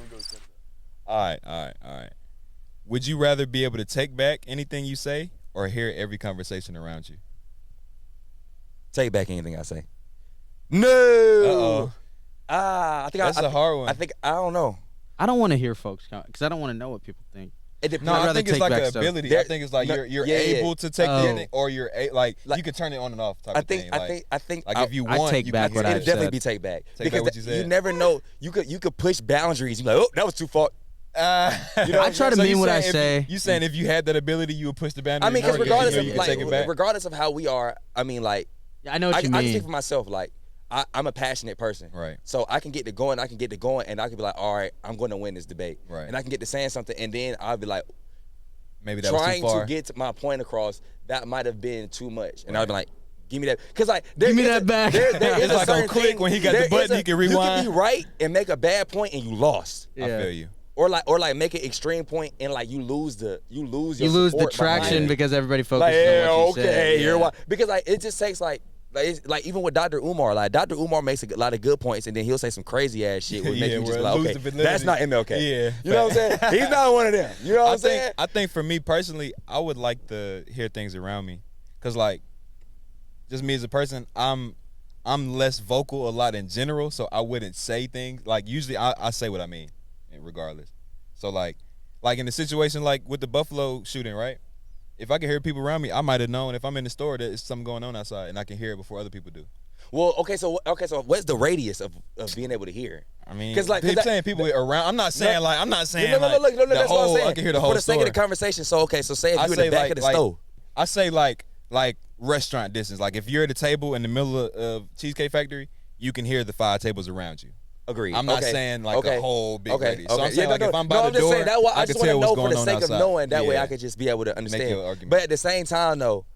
All right. Would you rather be able to take back anything you say or hear every conversation around you? Take back anything I say. No. Uh-oh. I think That's a hard one. I think I don't know. I don't want to hear folks because I don't want to know what people think. It depends. No, I'd I rather think it's take like back an stuff. ability. There- I think it's like no, you're yeah. able to take Oh. the ending, or you're like Like- you can turn it on and off. Type I of thing. think. Like, I think. like if you I want, take you back can what take I it'd it. said. definitely be take back Take because back what you said. never know. You could push boundaries. You be like, oh, that was too far. You know I what I'm try to saying? mean you what I saying say. You saying if you had that ability, you would push the boundary. I mean, because more, regardless you of can like, take it back. regardless of how we are, I mean, like, Yeah, I know what I you can mean. speak for myself. Like, I'm a passionate person. Right. So I can get to going, and I can be like, all right, I'm going to win this debate. Right. And I can get to saying something, and then I'll be like, Maybe that was trying too far. to get my point across, that might have been too much. And I'll be like, give me that. Because, like, Give me that back. There is It's a like on certain click thing- when he got the there button, is he can You rewind. can be right and make a bad point, and you lost. I feel you. Or like make an extreme point, and like you lose your You lose the support behind traction it. because everybody Like, focuses yeah, on what you okay, said. you're Yeah. why. Because like it just takes like it's, like even with Dr. Umar, like Dr. Umar makes a lot of good points, and then he'll say some crazy ass shit, which makes Yeah, you just where it like, lose okay, the validity. that's not MLK. Yeah, you know what I'm saying? He's not one of them. You know what I'm saying? I think for me personally, I would like to hear things around me, cause like, just me as a person, I'm less vocal a lot in general, so I wouldn't say things like usually I say what I mean, regardless. So like in the situation like with the Buffalo shooting, right? If I can hear people around me, I might have known if I'm in the store that there's something going on outside, and I can hear it before other people do. Well, okay, so what's the radius of being able to hear? I mean, 'Cause, like, 'cause I'm that- saying people around. I'm not saying like I'm not saying no, like look, the that's whole. what I'm saying. I can hear the For whole the sake story. of the conversation, so okay, so say if I you in say the back like of the store. I say like restaurant distance. Like if you're at a table in the middle of Cheesecake Factory, you can hear the 5 tables around you. Agreed. I'm not Okay. saying like Okay. a whole big Okay. radius. So Okay. I'm saying Yeah, like no, if I'm no, by I'm the just door, saying that I I just can want to tell know what's for going the on sake of outside. knowing. That way Yeah. I could just be able to Make understand. your argument. But at the same time, though,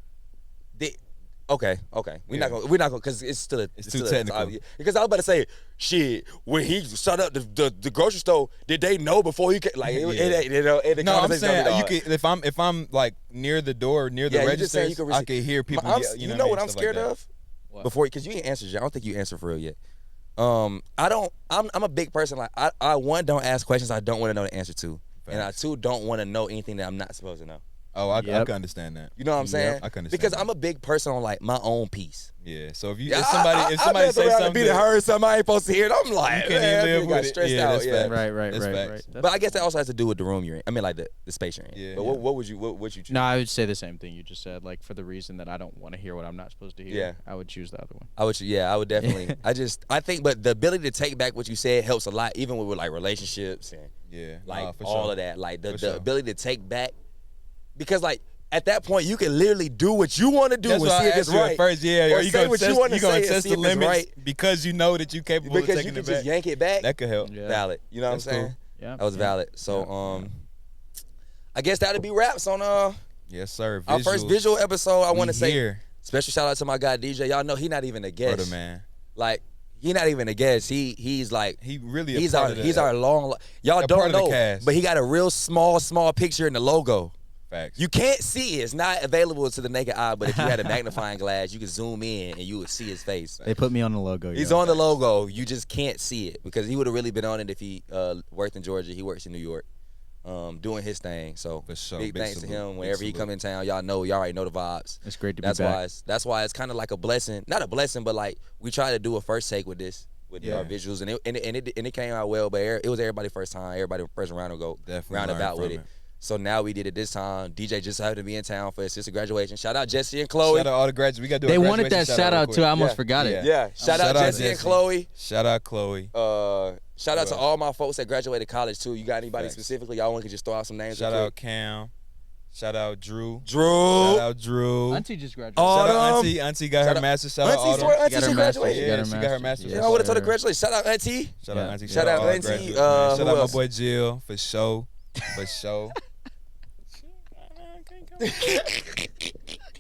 okay, we're Yeah. not gonna because it's still It's still too technical. obvious. Because I was about to say, shit, when he shut up the grocery store, did they know before he came? Like Yeah. the No, I'm conversation saying gonna be you can if I'm like near the door, near the Yeah, you just saying registers, you can I can hear people. You know what I'm stuff scared like that. of? What? Before, because you ain't answered yet. I don't think you answered for real yet. I'm a big person. Like I one don't ask questions I don't want to know the answer to, and I Facts. two don't want to know anything that I'm not supposed to know. Oh, I Yep. can understand that. You know what I'm saying? I can understand Because that. I'm a big person on like my own piece. Yeah. So if you Yeah, if somebody I say something, be heard something I ain't supposed to hear, and I'm like, you can't man, even live I got with it. stressed Yeah, out. that's Yeah. fact. Right. That's facts. But I guess that also has to do with the room you're in. I mean, like the space you're in. Yeah. But what would you what you choose? No, I would say the same thing you just said. Like for the reason that I don't want to hear what I'm not supposed to hear. Yeah. I would choose the other one. I would definitely. I think, but the ability to take back what you said helps a lot, even with like relationships and Yeah. like for all sure. of that. Like the For sure. ability to take back, because like at that point you can literally do what you want to do That's and why see I if it's asked you at right. first, yeah. Or Are you say gonna what you test, wanna you gonna say and test see the if it's limits right. because you know that you're capable of Because you taking can it just back? yank it back. That could help. Yeah. Valid. You know That's what I'm cool. saying? Yeah. That was valid. So I guess that'd be wraps on Yes, sir. our first Visuals. visual episode. I want to say here, special shout out to my guy DJ. Y'all know he not even a guest. brother, man. Like he not even a guest. He's like He really he's a part our of the, he's our long y'all a don't part of the know, cast. but he got a real small picture in the logo. facts. You can't see it. It's not available to the naked eye, but if you had a magnifying glass, you could zoom in and you would see his face. They put me on the logo. He's yo. on the logo. You just can't see it because he would have really been on it if he worked in Georgia. He works in New York, doing his thing. So For sure. big Big thanks to salute. him. Big Whenever he salute. come in town, y'all already know the vibes. It's great to That's be back. why it's kind of like a blessing. Not a blessing, but like we try to do a first take with this. With Yeah. our visuals, and it came out well, but it was everybody's first time, everybody first roundabout Definitely roundabout learned with from it. So now we did it this time. DJ just happened to be in town for his sister graduation. Shout out Jesse and Chloe. Shout out all the graduates. We got to do They a wanted that graduation shout out real too. I quick. almost Yeah. forgot it. Yeah, shout out Jesse and Chloe. Shout out Chloe. Shout out to else? all my folks that graduated college too. You got anybody Facts. specifically y'all want to just throw out some names? Shout real out quick? Cam. Shout out Drew. Drew. Shout out Drew. Auntie just graduated. Shout out Autumn. Auntie. Auntie got Shout her out- master's. Shout out Auntie, Autumn. swear, Auntie, She got she her graduated. master's. Yeah, she got her master's. Yeah, I would have told her congratulations. Shout out Auntie. Shout Yeah. out Auntie. Shout out all Auntie, graduates, who man. Shout out else? my boy Jill for show. For show.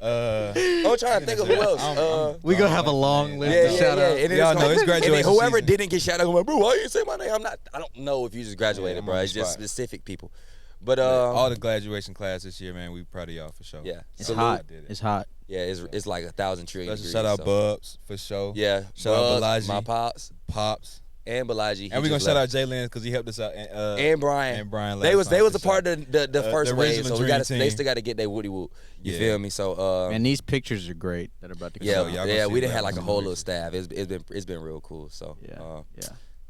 I'm trying to think of who else. We gonna have a long list Yeah, of yeah, shout yeah. outs. And Y'all know it's and then graduation whoever season. didn't get shout out, I'm like, bro, why you say my name? I don't know if you just graduated, I'm bro. on the It's just spot. specific people. But all the graduation class this year, man. We proud of y'all for sure. yeah, It's salute. hot. Did it. It's hot. Yeah, it's like 1,000 trillion. Special degrees, shout out so. Bubs for sure. Yeah, Shout out Buzz, Balaji. my pops, Pops. and Balaji. And we're gonna shout out Jalen because he helped us out. and Brian. And Brian. They was last time a for part sure. of the first the wave, original so Dream they Team. still got to get their woody whoop. You Yeah. feel me? So And these pictures are great that are about to come yeah, y'all out. gonna yeah, see we done that had like a on whole the little staff. It's been real cool. So Yeah. Yeah.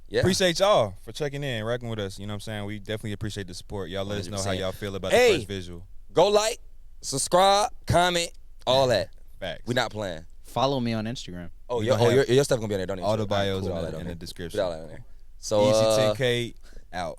yeah. Appreciate y'all for checking in, rocking with us. You know what I'm saying? We definitely appreciate the support. Y'all let us know how 100%. y'all feel about Hey. the first visual. Go like, subscribe, comment, all that. Facts. We not playing. Follow me on Instagram. Oh, We your gonna have your stuff gonna be on there. Don't even all the All right, bios put all in that the- on in there. the description. Put all that on there. So Easy 10K out.